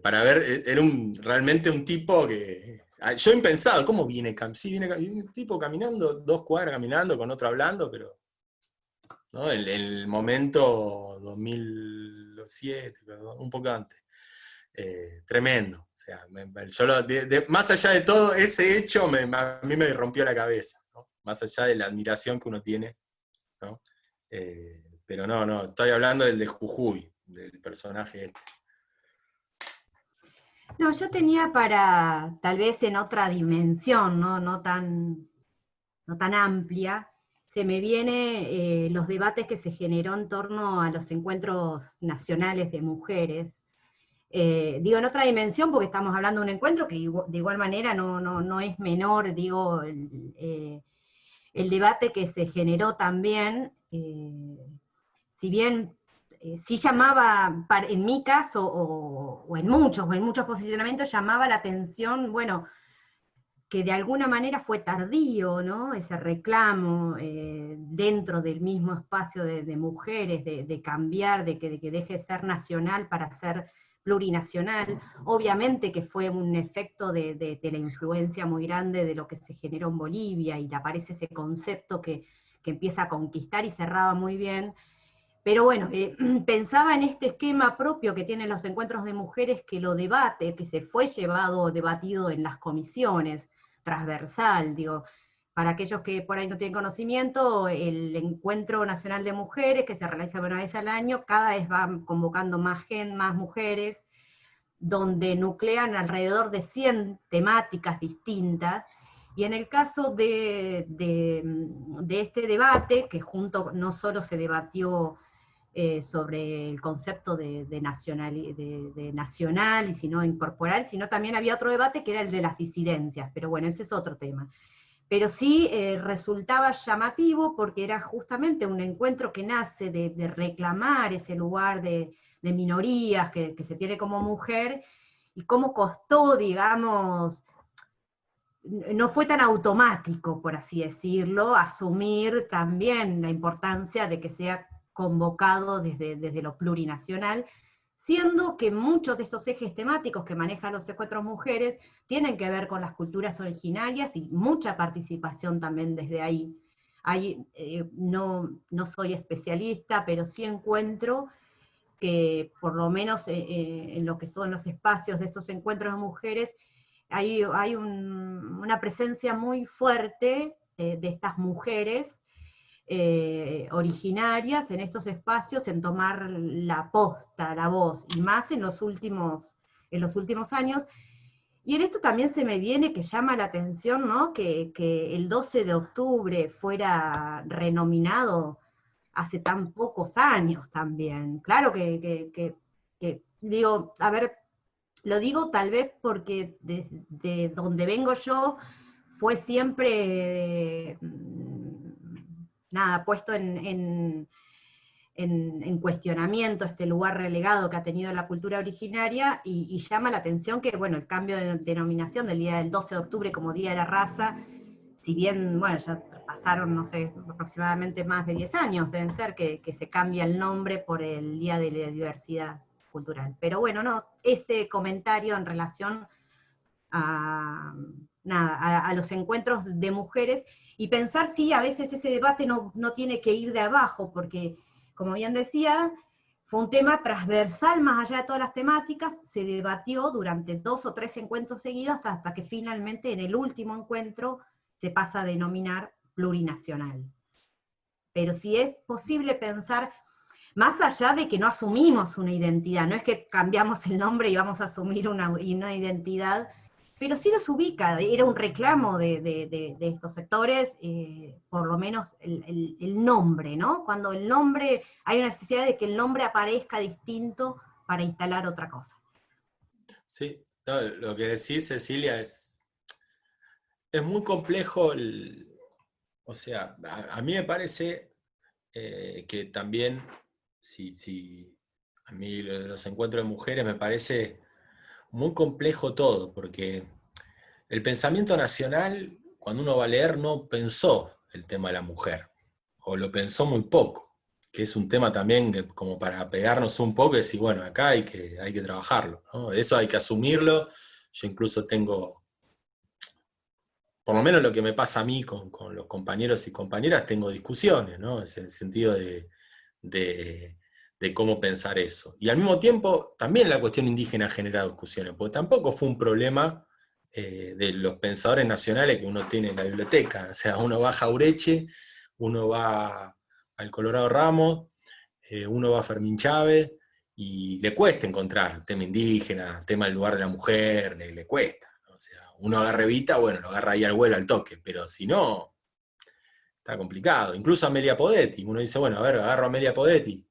Para ver, era realmente un tipo que... Yo impensado, ¿cómo viene? Sí, viene un tipo caminando, 2 cuadras caminando, con otro hablando, pero... ¿no? El momento 2007, un poco antes. Tremendo. O sea, más allá de todo, ese hecho a mí me rompió la cabeza, ¿no? Más allá de la admiración que uno tiene, ¿no? Pero no, estoy hablando del de Jujuy, del personaje este. No, yo tenía para, tal vez en otra dimensión, no tan amplia, se me viene los debates que se generó en torno a los encuentros nacionales de mujeres. Digo en otra dimensión porque estamos hablando de un encuentro que de igual manera no es menor, digo, el debate que se generó también, si bien sí llamaba, en mi caso, o en muchos posicionamientos, llamaba la atención, bueno, que de alguna manera fue tardío, ¿no? Ese reclamo dentro del mismo espacio de mujeres, de cambiar, de que deje de ser nacional para ser plurinacional. Obviamente que fue un efecto de la influencia muy grande de lo que se generó en Bolivia, y le aparece ese concepto que empieza a conquistar y cerraba muy bien. Pero bueno, pensaba en este esquema propio que tienen los encuentros de mujeres, que lo debate, que se fue debatido en las comisiones, transversal, digo, para aquellos que por ahí no tienen conocimiento, el Encuentro Nacional de Mujeres, que se realiza una vez al año, cada vez va convocando más mujeres, donde nuclean alrededor de 100 temáticas distintas. Y en el caso de este debate, que junto no solo se debatió sobre el concepto de nacional, y sino incorporal, sino también había otro debate que era el de las disidencias, pero bueno, ese es otro tema. Pero sí resultaba llamativo porque era justamente un encuentro que nace de reclamar ese lugar de minorías que se tiene como mujer, y cómo costó, digamos, no fue tan automático, por así decirlo, asumir también la importancia de que sea convocado desde lo plurinacional, siendo que muchos de estos ejes temáticos que manejan los encuentros mujeres tienen que ver con las culturas originarias y mucha participación también desde ahí. No soy especialista, pero sí encuentro que por lo menos en lo que son los espacios de estos encuentros de mujeres, hay una presencia muy fuerte de estas mujeres originarias en estos espacios, en tomar la posta, la voz, y más en los últimos años. Y en esto también se me viene que llama la atención, ¿no? Que el 12 de octubre fuera renominado hace tan pocos años también. Claro que digo, a ver, lo digo tal vez porque de donde vengo yo fue siempre, nada, puesto en cuestionamiento este lugar relegado que ha tenido la cultura originaria, y llama la atención que, bueno, el cambio de denominación del día del 12 de octubre como Día de la Raza, si bien, bueno, ya pasaron, no sé, aproximadamente más de 10 años, deben ser, que se cambia el nombre por el Día de la Diversidad Cultural. Pero bueno, no, ese comentario en relación a los encuentros de mujeres, y pensar si a veces ese debate no tiene que ir de abajo, porque, como bien decía, fue un tema transversal más allá de todas las temáticas, se debatió durante 2 o 3 encuentros seguidos hasta que finalmente en el último encuentro se pasa a denominar plurinacional. Pero si es posible pensar, más allá de que no asumimos una identidad, no es que cambiamos el nombre y vamos a asumir una identidad, pero sí los ubica, era un reclamo de estos sectores, por lo menos el nombre, ¿no? Cuando el nombre, hay una necesidad de que el nombre aparezca distinto para instalar otra cosa. Sí, no, lo que decís, Cecilia, es muy complejo, o sea, a mí me parece que también, a mí lo de los encuentros de mujeres me parece muy complejo todo, porque el pensamiento nacional, cuando uno va a leer, no pensó el tema de la mujer, o lo pensó muy poco, que es un tema también como para pegarnos un poco y decir, bueno, acá hay que trabajarlo, ¿no? Eso hay que asumirlo. Yo incluso tengo, por lo menos lo que me pasa a mí con los compañeros y compañeras, tengo discusiones, ¿no? Es en el sentido de cómo pensar eso. Y al mismo tiempo, también la cuestión indígena genera discusiones, porque tampoco fue un problema de los pensadores nacionales que uno tiene en la biblioteca. O sea, uno va a Jaureche, uno va al Colorado Ramos, uno va a Fermín Chávez, y le cuesta encontrar tema indígena, tema del lugar de la mujer, le cuesta. O sea, uno agarra Evita, bueno, lo agarra ahí al vuelo, al toque, pero si no, está complicado. Incluso Amelia Podetti, uno dice, bueno, a ver, agarro a Amelia Podetti,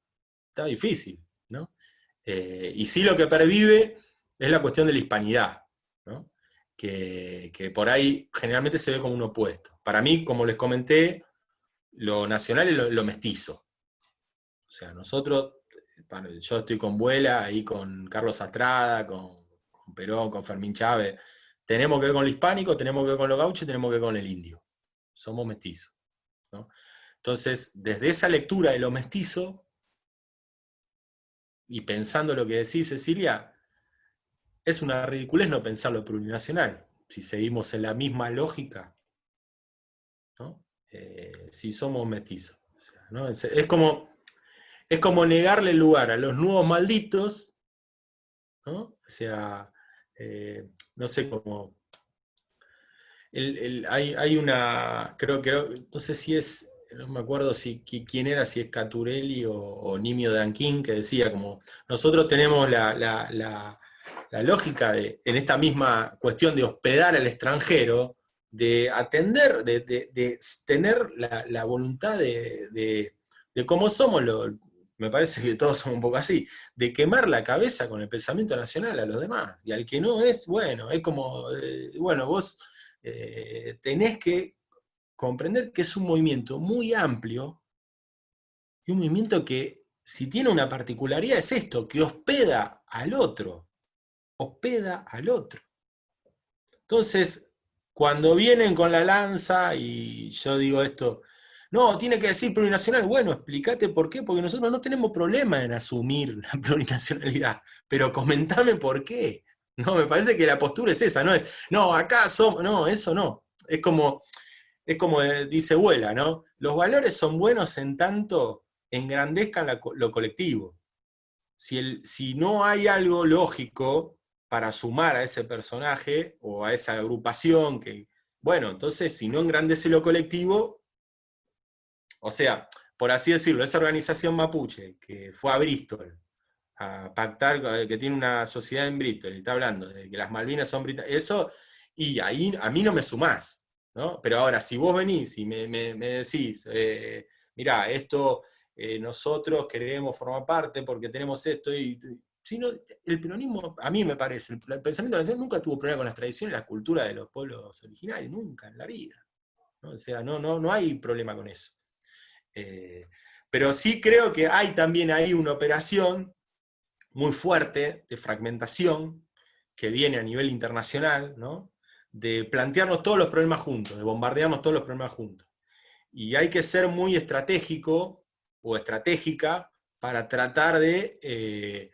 está difícil, ¿no? Y sí, lo que pervive es la cuestión de la hispanidad, ¿no? Que por ahí generalmente se ve como un opuesto. Para mí, como les comenté, lo nacional es lo mestizo. O sea, nosotros, yo estoy con Vuela, ahí con Carlos Astrada, con Perón, con Fermín Chávez, tenemos que ver con lo hispánico, tenemos que ver con lo gaucho, tenemos que ver con el indio. Somos mestizos, ¿no? Entonces, desde esa lectura de lo mestizo, y pensando lo que decís, Cecilia, es una ridiculez no pensar lo plurinacional, si seguimos en la misma lógica, ¿no? Si somos mestizos. O sea, ¿no? Es como negarle el lugar a los nuevos malditos, ¿no? O sea, no sé cómo. Hay una, no sé si es, no me acuerdo quién era, si es Caturelli o Nimio Danquín, que decía como, nosotros tenemos la lógica en esta misma cuestión de hospedar al extranjero, de atender, de tener la voluntad de cómo somos, me parece que todos somos un poco así, de quemar la cabeza con el pensamiento nacional a los demás, y al que no es, bueno, es como, bueno, vos tenés que comprender que es un movimiento muy amplio, y un movimiento que, si tiene una particularidad, es esto, que hospeda al otro. Hospeda al otro. Entonces, cuando vienen con la lanza, y yo digo esto, no, tiene que decir plurinacional. Bueno, explícate por qué, porque nosotros no tenemos problema en asumir la plurinacionalidad, pero comentame por qué. No, me parece que la postura es esa, no es, no, acá somos, no, eso no. Es como dice Vuela, ¿no? Los valores son buenos en tanto engrandezcan lo colectivo. Si no hay algo lógico para sumar a ese personaje o a esa agrupación, bueno, entonces si no engrandece lo colectivo, o sea, por así decirlo, esa organización mapuche que fue a Bristol a pactar, que tiene una sociedad en Bristol, y está hablando de que las Malvinas son británicas, eso, y ahí a mí no me sumás, ¿no? Pero ahora, si vos venís y me decís, mirá, esto nosotros queremos formar parte porque tenemos esto, si no, el peronismo, a mí me parece, el pensamiento nacional nunca tuvo problema con las tradiciones y la cultura de los pueblos originarios, nunca en la vida, ¿no? O sea, no hay problema con eso. Pero sí creo que hay también ahí una operación muy fuerte de fragmentación que viene a nivel internacional, ¿no? De plantearnos todos los problemas juntos, de bombardearnos todos los problemas juntos. Y hay que ser muy estratégico o estratégica para tratar de,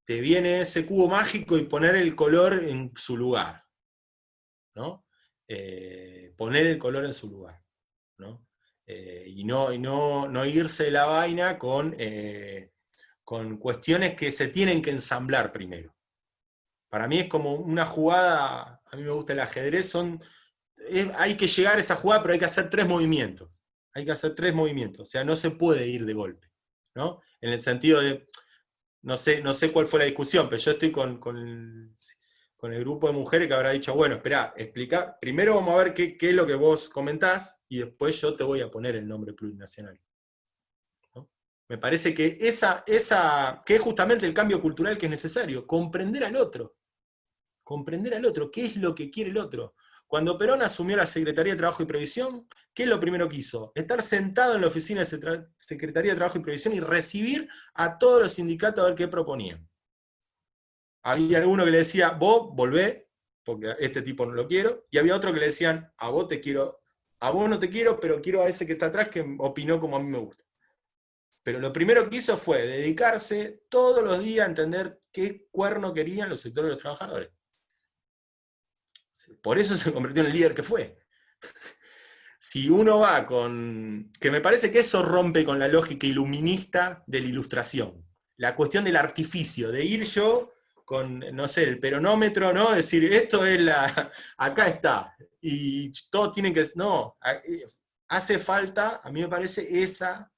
te viene ese cubo mágico y poner el color en su lugar, ¿no? Poner el color en su lugar, ¿no? Y no irse de la vaina con cuestiones que se tienen que ensamblar primero. Para mí es como una jugada, a mí me gusta el ajedrez, hay que llegar a esa jugada, pero hay que hacer 3 movimientos. Hay que hacer 3 movimientos, o sea, no se puede ir de golpe, ¿no? En el sentido de, no sé cuál fue la discusión, pero yo estoy con el grupo de mujeres que habrá dicho, bueno, espera, explica, primero vamos a ver qué es lo que vos comentás, y después yo te voy a poner el nombre plurinacional. Me parece que que es justamente el cambio cultural que es necesario, comprender al otro, qué es lo que quiere el otro. Cuando Perón asumió la Secretaría de Trabajo y Previsión, ¿qué es lo primero que hizo? Estar sentado en la oficina de Secretaría de Trabajo y Previsión y recibir a todos los sindicatos a ver qué proponían. Había alguno que le decía, vos volvé, porque a este tipo no lo quiero, y había otro que le decían, a vos no te quiero, pero quiero a ese que está atrás que opinó como a mí me gusta. Pero lo primero que hizo fue dedicarse todos los días a entender qué cuerno querían los sectores de los trabajadores. Por eso se convirtió en el líder que fue. Si uno va que me parece que eso rompe con la lógica iluminista de la ilustración. La cuestión del artificio, de ir yo con, no sé, el peronómetro, ¿no? Decir, esto es acá está. Y todos tienen que, no, hace falta, a mí me parece, esa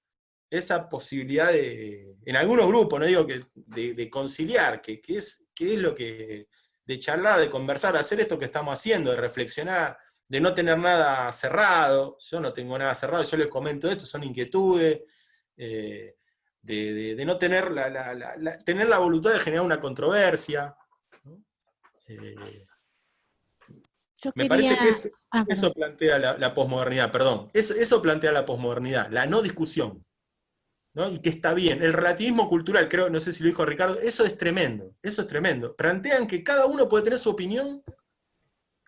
posibilidad en algunos grupos, no digo que de conciliar, que es lo que, de charlar, de conversar, de hacer esto que estamos haciendo, de reflexionar, de no tener nada cerrado. Yo no tengo nada cerrado, yo les comento esto, son inquietudes, de no tener tener la voluntad de generar una controversia, ¿no? Me parece que eso plantea la posmodernidad, perdón, eso plantea la posmodernidad, la no discusión, ¿no? Y que está bien. El relativismo cultural, creo, no sé si lo dijo Ricardo, eso es tremendo, eso es tremendo. Plantean que cada uno puede tener su opinión,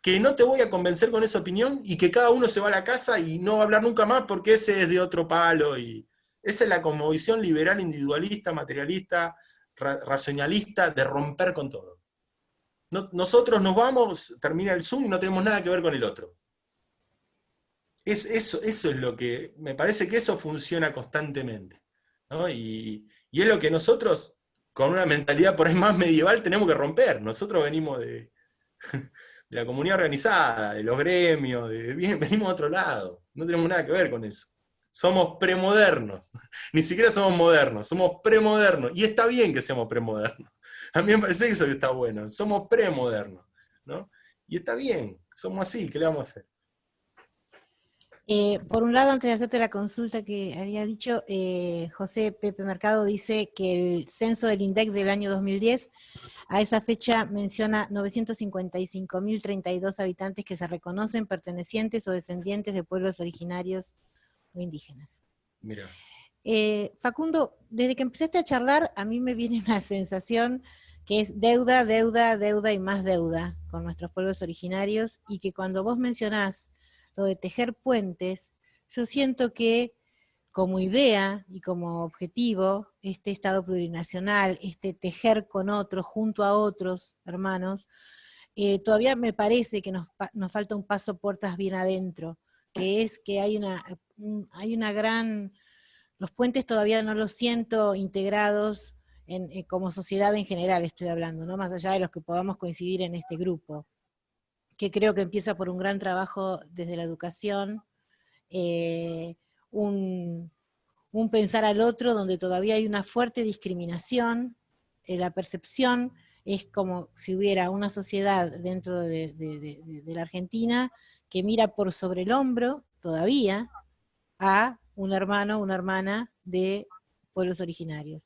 que no te voy a convencer con esa opinión, y que cada uno se va a la casa y no va a hablar nunca más porque ese es de otro palo. Y esa es la cosmovisión liberal, individualista, materialista, racionalista, de romper con todo. Nosotros nos vamos, termina el Zoom y no tenemos nada que ver con el otro. Eso es lo que, me parece que eso funciona constantemente, ¿no? Y es lo que nosotros, con una mentalidad por ahí más medieval, tenemos que romper. Nosotros venimos de la comunidad organizada, de los gremios, venimos de otro lado, no tenemos nada que ver con eso. Somos premodernos, ni siquiera somos modernos, somos premodernos, y está bien que seamos premodernos. A mí me parece que eso está bueno, somos premodernos, ¿no? Y está bien, somos así, ¿qué le vamos a hacer? Por un lado, antes de hacerte la consulta que había dicho, José Pepe Mercado dice que el censo del INDEC del año 2010, a esa fecha menciona 955.032 habitantes que se reconocen pertenecientes o descendientes de pueblos originarios o indígenas. Mira. Facundo, desde que empezaste a charlar, a mí me viene una sensación que es deuda, deuda, deuda y más deuda con nuestros pueblos originarios, y que cuando vos mencionás lo de tejer puentes, yo siento que como idea y como objetivo, este Estado plurinacional, este tejer con otros, junto a otros hermanos, todavía me parece que nos falta un paso puertas bien adentro, que es que hay una gran... Los puentes todavía no los siento integrados como sociedad en general, estoy hablando, ¿no? Más allá de los que podamos coincidir en este grupo, que creo que empieza por un gran trabajo desde la educación, un pensar al otro donde todavía hay una fuerte discriminación, la percepción es como si hubiera una sociedad dentro de la Argentina que mira por sobre el hombro todavía a un hermano, una hermana de pueblos originarios.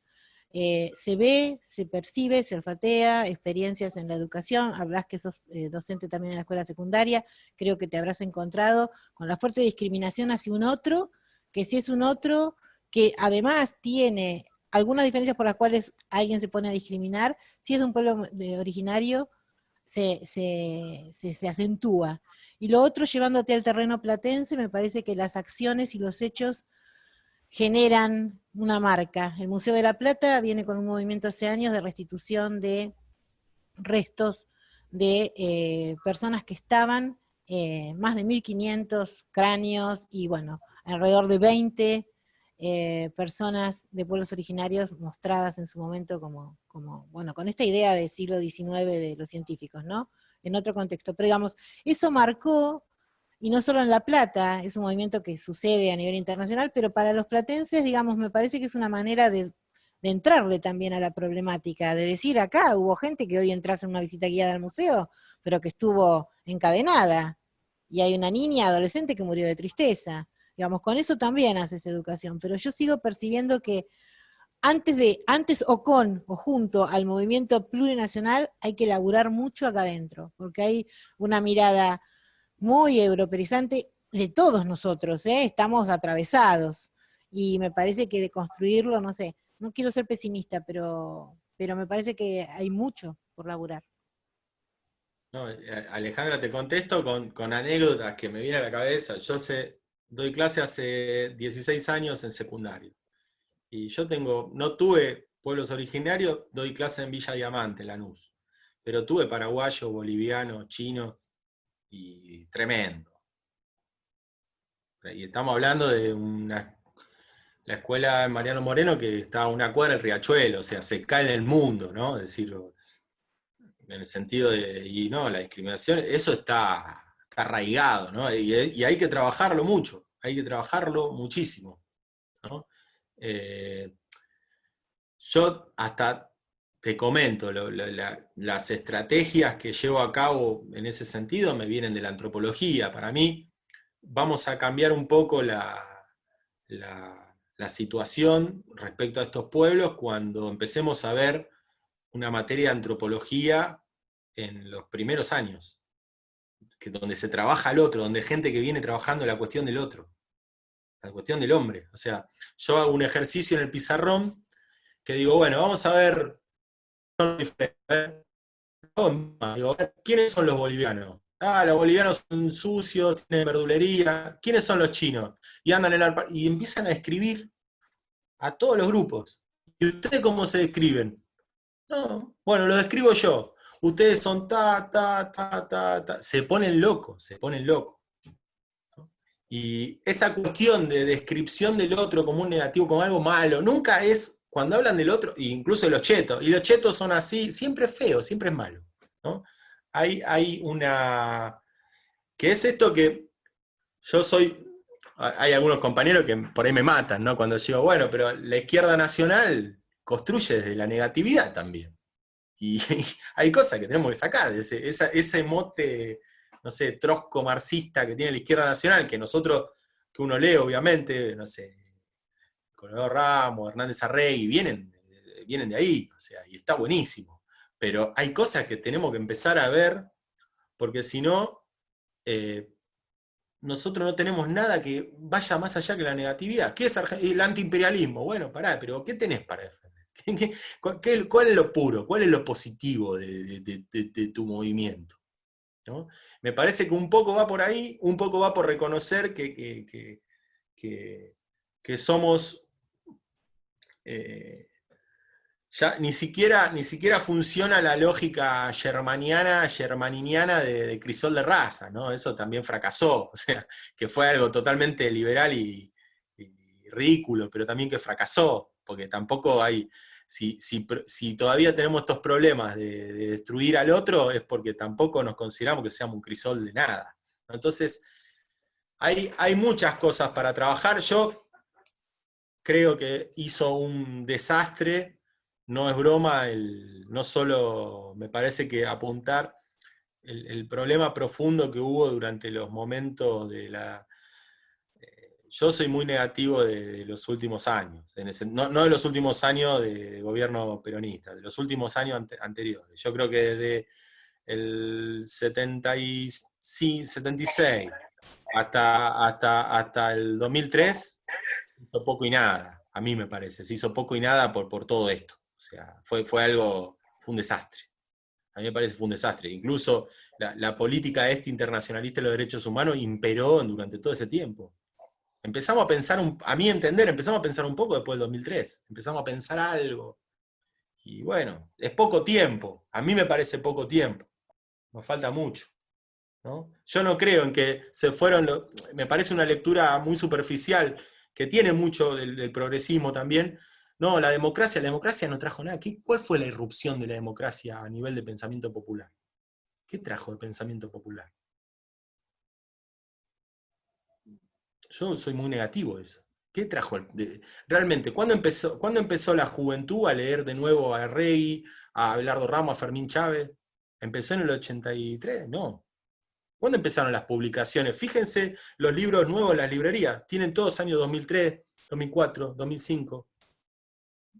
Se ve, se percibe, se olfatea, experiencias en la educación, habrás que sos docente también en la escuela secundaria, creo que te habrás encontrado con la fuerte discriminación hacia un otro, que si es un otro que además tiene algunas diferencias por las cuales alguien se pone a discriminar, si es de un pueblo originario, se acentúa. Y lo otro, llevándote al terreno platense, me parece que las acciones y los hechos generan una marca. El Museo de la Plata viene con un movimiento hace años de restitución de restos de personas que estaban, más de 1500 cráneos y bueno, alrededor de 20 personas de pueblos originarios mostradas en su momento como, bueno, con esta idea del siglo XIX de los científicos, ¿no? En otro contexto, pero digamos, eso marcó, y no solo en La Plata, es un movimiento que sucede a nivel internacional, pero para los platenses, digamos, me parece que es una manera de entrarle también a la problemática, de decir, acá hubo gente que hoy entras en una visita guiada al museo, pero que estuvo encadenada, y hay una niña adolescente que murió de tristeza. Digamos, con eso también haces educación, pero yo sigo percibiendo que antes o con o junto al movimiento plurinacional hay que laburar mucho acá adentro, porque hay una mirada muy europeizante de todos nosotros, estamos atravesados, y me parece que de construirlo, no sé, no quiero ser pesimista, pero me parece que hay mucho por laburar. No, Alejandra, te contesto con anécdotas que me vienen a la cabeza. Yo doy clase hace 16 años en secundario. Y yo no tuve pueblos originarios, doy clase en Villa Diamante, Lanús. Pero tuve paraguayos, bolivianos, chinos, y tremendo. Y estamos hablando de la escuela Mariano Moreno que está a una cuadra del Riachuelo, o sea, se cae del mundo, ¿no? Es decir, en el sentido y no, la discriminación, eso está arraigado, ¿no? Y hay que trabajarlo mucho, hay que trabajarlo muchísimo, ¿no? Yo hasta te comento, las estrategias que llevo a cabo en ese sentido me vienen de la antropología. Para mí, vamos a cambiar un poco la situación respecto a estos pueblos cuando empecemos a ver una materia de antropología en los primeros años, donde se trabaja al otro, donde hay gente que viene trabajando la cuestión del otro, la cuestión del hombre. O sea, yo hago un ejercicio en el pizarrón que digo, bueno, vamos a ver, ¿quiénes son los bolivianos? Los bolivianos son sucios, tienen verdulería. ¿Quiénes son los chinos? Y andan y empiezan a escribir a todos los grupos. ¿Y ustedes cómo se describen? No, bueno, lo describo yo. Ustedes son se ponen locos, se ponen locos. Y esa cuestión de descripción del otro como un negativo, como algo malo, nunca es, cuando hablan del otro, incluso de los chetos, y los chetos son así, siempre es feo, siempre es malo, ¿no? Hay una... que es esto que yo soy... Hay algunos compañeros que por ahí me matan, ¿no? Cuando digo, bueno, pero la izquierda nacional construye desde la negatividad también. Y hay cosas que tenemos que sacar, ese mote, no sé, trosco marxista que tiene la izquierda nacional, que que uno lee obviamente, no sé, Colorado Ramos, Hernández Arregui, vienen de ahí, o sea, y está buenísimo. Pero hay cosas que tenemos que empezar a ver, porque si no, nosotros no tenemos nada que vaya más allá que la negatividad. ¿Qué es el antiimperialismo? Bueno, pará, pero ¿qué tenés para defender? ¿Cuál es lo puro? ¿Cuál es lo positivo de tu movimiento? ¿No? Me parece que un poco va por ahí, un poco va por reconocer que que somos... ya ni siquiera funciona la lógica germaniniana de crisol de raza, ¿no? Eso también fracasó, o sea, que fue algo totalmente liberal y ridículo, pero también que fracasó, porque tampoco hay, si todavía tenemos estos problemas de destruir al otro, es porque tampoco nos consideramos que seamos un crisol de nada. Entonces, hay muchas cosas para trabajar. Yo creo que hizo un desastre. No es broma, no solo me parece que apuntar el problema profundo que hubo durante los momentos de la... yo soy muy negativo de los últimos años, no de los últimos años de gobierno peronista, de los últimos años anteriores. Yo creo que desde el 76 hasta el 2003 se hizo poco y nada, a mí me parece, se hizo poco y nada por todo esto. O sea, fue un desastre. A mí me parece que fue un desastre. Incluso la política internacionalista de los derechos humanos imperó durante todo ese tiempo. Empezamos a pensar, a mi entender, empezamos a pensar un poco después del 2003. Empezamos a pensar algo. Y bueno, es poco tiempo. A mí me parece poco tiempo. Nos falta mucho, ¿no? Yo no creo en que se fueron... me parece una lectura muy superficial, que tiene mucho del progresismo también. No, la democracia no trajo nada. ¿Cuál fue la irrupción de la democracia a nivel de pensamiento popular? ¿Qué trajo el pensamiento popular? Yo soy muy negativo de eso. ¿Qué trajo? Realmente, ¿cuándo empezó la juventud a leer de nuevo a Arregui, a Abelardo Ramos, a Fermín Chávez? ¿Empezó en el 83? No. ¿Cuándo empezaron las publicaciones? Fíjense los libros nuevos en las librerías. Tienen todos años 2003, 2004, 2005.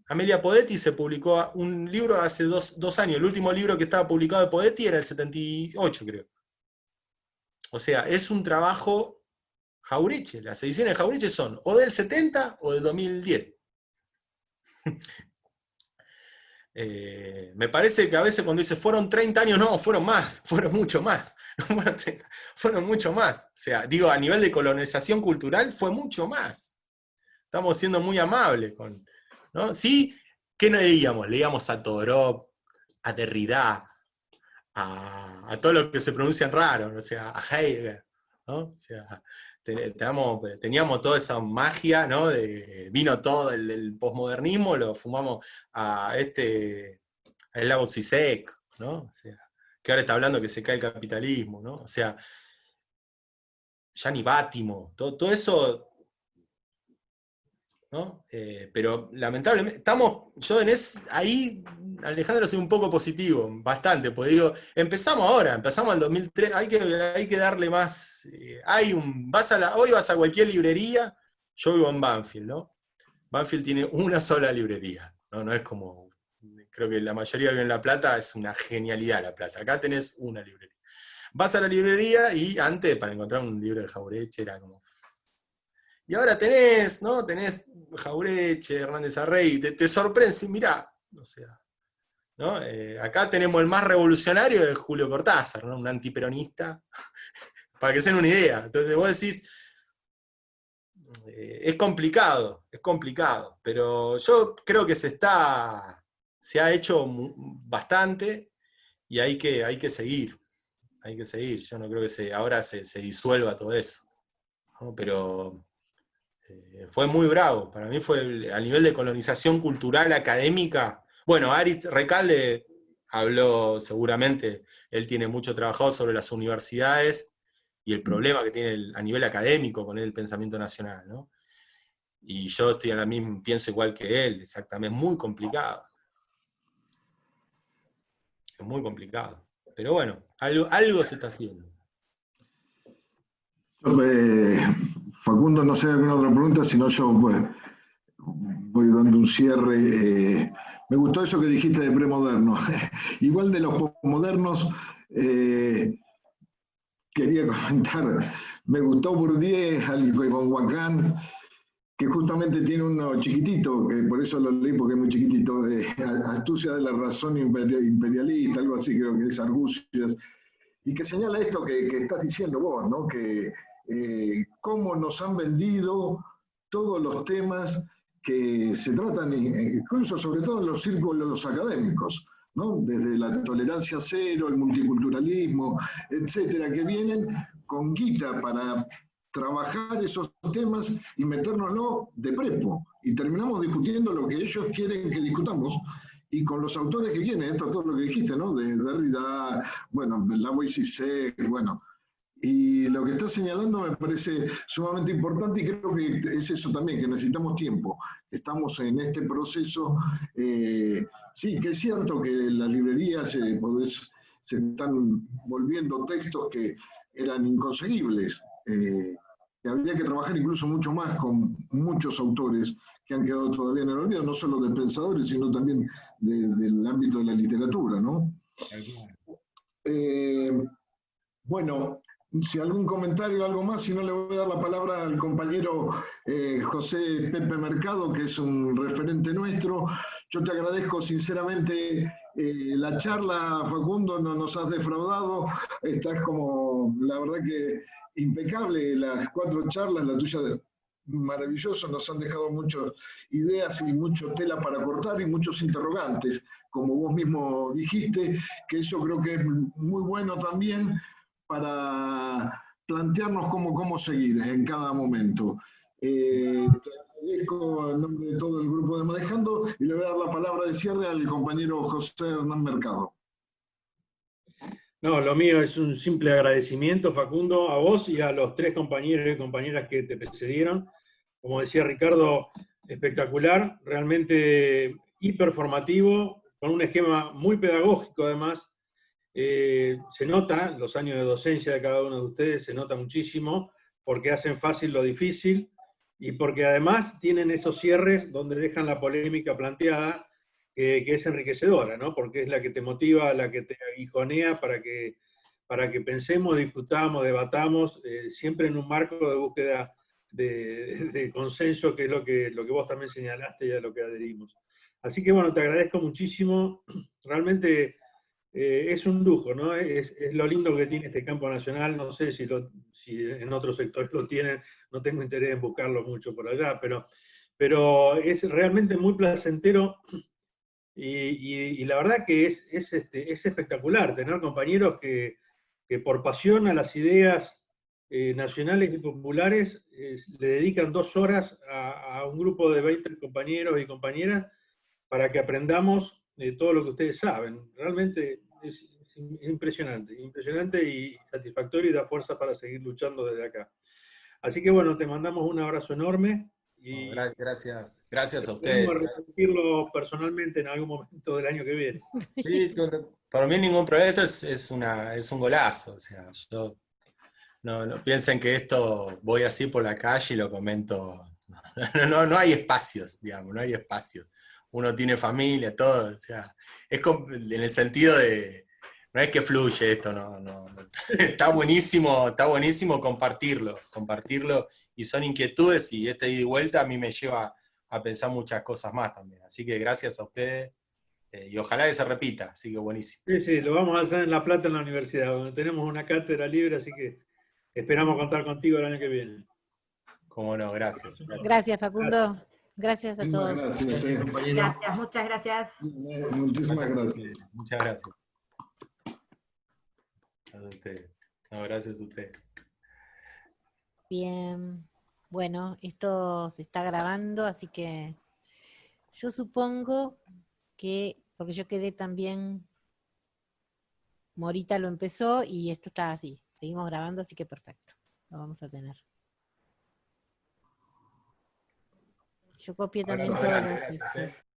Amelia Podetti se publicó un libro hace dos años. El último libro que estaba publicado de Podetti era el 78, creo. O sea, es un trabajo Jauretche. Las ediciones de Jauretche son o del 70 o del 2010. Me parece que a veces cuando dice fueron 30 años, no, fueron más, fueron mucho más. No fueron 30, fueron mucho más. O sea, digo, a nivel de colonización cultural fue mucho más. Estamos siendo muy amables con... ¿no? Sí, ¿qué no leíamos? Leíamos a Todorov, a Derrida, a todo lo que se pronuncian raro, o sea, a Heidegger, ¿no? O sea, teníamos toda esa magia, ¿no? Vino todo el posmodernismo, lo fumamos a Slavoj Žižek, ¿no? O sea, que ahora está hablando que se cae el capitalismo, ¿no? O sea, Gianni Bátimo, todo eso... ¿no? Pero lamentablemente, ahí, Alejandro, soy un poco positivo, bastante, porque digo, empezamos en 2003, hay que darle más, hoy vas a cualquier librería, yo vivo en Banfield, ¿no? Banfield tiene una sola librería, no es como, creo que la mayoría que vive en La Plata, es una genialidad La Plata, acá tenés una librería. Vas a la librería y antes, para encontrar un libro de Jauretche, era como... Y ahora tenés, ¿no? Tenés Jauretche, Hernández Arregui, te sorprende, mirá, o sea, ¿no? Acá tenemos el más revolucionario de Julio Cortázar, ¿no? Un antiperonista, para que se den una idea. Entonces vos decís, es complicado, pero yo creo que se ha hecho bastante y hay que seguir, yo no creo que ahora se disuelva todo eso, ¿no? Pero... fue muy bravo, para mí fue a nivel de colonización cultural, académica. Bueno, Aritz Recalde habló seguramente, él tiene mucho trabajado sobre las universidades y el problema que tiene a nivel académico con el pensamiento nacional, ¿no? Y yo pienso igual que él, exactamente, es muy complicado. Es muy complicado. Pero bueno, algo se está haciendo. Facundo, no sé, alguna otra pregunta, si no yo voy dando un cierre. Me gustó eso que dijiste de premoderno. Igual de los posmodernos, quería comentar, me gustó Bourdieu, con Lacan, que justamente tiene uno chiquitito, que por eso lo leí porque es muy chiquitito, Astucia de la razón imperialista, algo así creo que es Argucias, y que señala esto que estás diciendo vos, ¿no? Que cómo nos han vendido todos los temas que se tratan, incluso sobre todo en los círculos académicos, ¿no? Desde la tolerancia cero, el multiculturalismo, etcétera, que vienen con guita para trabajar esos temas y metérnoslo de prepo. Y terminamos discutiendo lo que ellos quieren que discutamos, y con los autores que quieren, esto es todo lo que dijiste, ¿no? De Derrida, bueno, Lavoisier Zizek, bueno. Y lo que estás señalando me parece sumamente importante, y creo que es eso también, que necesitamos tiempo. Estamos en este proceso. Sí, que es cierto que las librerías se están volviendo textos que eran inconseguibles, que habría que trabajar incluso mucho más con muchos autores que han quedado todavía en el olvido, no solo de pensadores, sino también del ámbito de la literatura, ¿no? Bueno, si algún comentario o algo más, si no le voy a dar la palabra al compañero José Pepe Mercado, que es un referente nuestro. Yo te agradezco sinceramente la charla, Facundo, no nos has defraudado, estás como, la verdad que impecable, las 4 charlas, la tuya maravilloso, nos han dejado muchas ideas y mucho tela para cortar y muchos interrogantes, como vos mismo dijiste, que eso creo que es muy bueno también para plantearnos cómo seguir en cada momento. Te agradezco en nombre de todo el grupo de Manejando y le voy a dar la palabra de cierre al compañero José Hernán Mercado. No, lo mío es un simple agradecimiento, Facundo, a vos y a los 3 compañeros y compañeras que te precedieron. Como decía Ricardo, espectacular, realmente hiperformativo, con un esquema muy pedagógico además. Se nota, los años de docencia de cada uno de ustedes se nota muchísimo, porque hacen fácil lo difícil, y porque además tienen esos cierres donde dejan la polémica planteada, que es enriquecedora, ¿no? Porque es la que te motiva, la que te aguijonea para que pensemos, discutamos, debatamos, siempre en un marco de búsqueda de consenso, que es lo que vos también señalaste y a lo que adherimos. Así que bueno, te agradezco muchísimo, realmente es un lujo, ¿no? Es lo lindo que tiene este campo nacional, no sé si en otros sectores lo tienen, no tengo interés en buscarlo mucho por allá, pero es realmente muy placentero. Y la verdad que es espectacular tener compañeros que por pasión a las ideas nacionales y populares le dedican 2 horas a un grupo de 20 compañeros y compañeras para que aprendamos todo lo que ustedes saben. Realmente es impresionante, impresionante y satisfactorio, y da fuerza para seguir luchando desde acá. Así que bueno, te mandamos un abrazo enorme. Y gracias a ustedes. Podemos repetirlo personalmente en algún momento del año que viene. Sí, para mí ningún problema. Esto es un golazo. O sea, yo no piensen que esto voy así por la calle y lo comento. No hay espacios, digamos, no hay espacios. Uno tiene familia, todo. O sea, es en el sentido de. No es que fluye esto, no. Está buenísimo compartirlo, y son inquietudes, y ida y vuelta a mí me lleva a pensar muchas cosas más también. Así que gracias a ustedes, y ojalá que se repita, así que buenísimo. Sí, lo vamos a hacer en La Plata, en la universidad, donde tenemos una cátedra libre, así que esperamos contar contigo el año que viene. Cómo no, gracias. Gracias, Facundo. Gracias a todos. Gracias, muchas gracias. Muchísimas gracias. Muchas gracias. A ustedes. No, gracias a ustedes. Bien, bueno, esto se está grabando, así que yo supongo que, porque yo quedé también, Morita lo empezó y esto está así, seguimos grabando, así que perfecto, lo vamos a tener. Yo copié también todo. Gracias.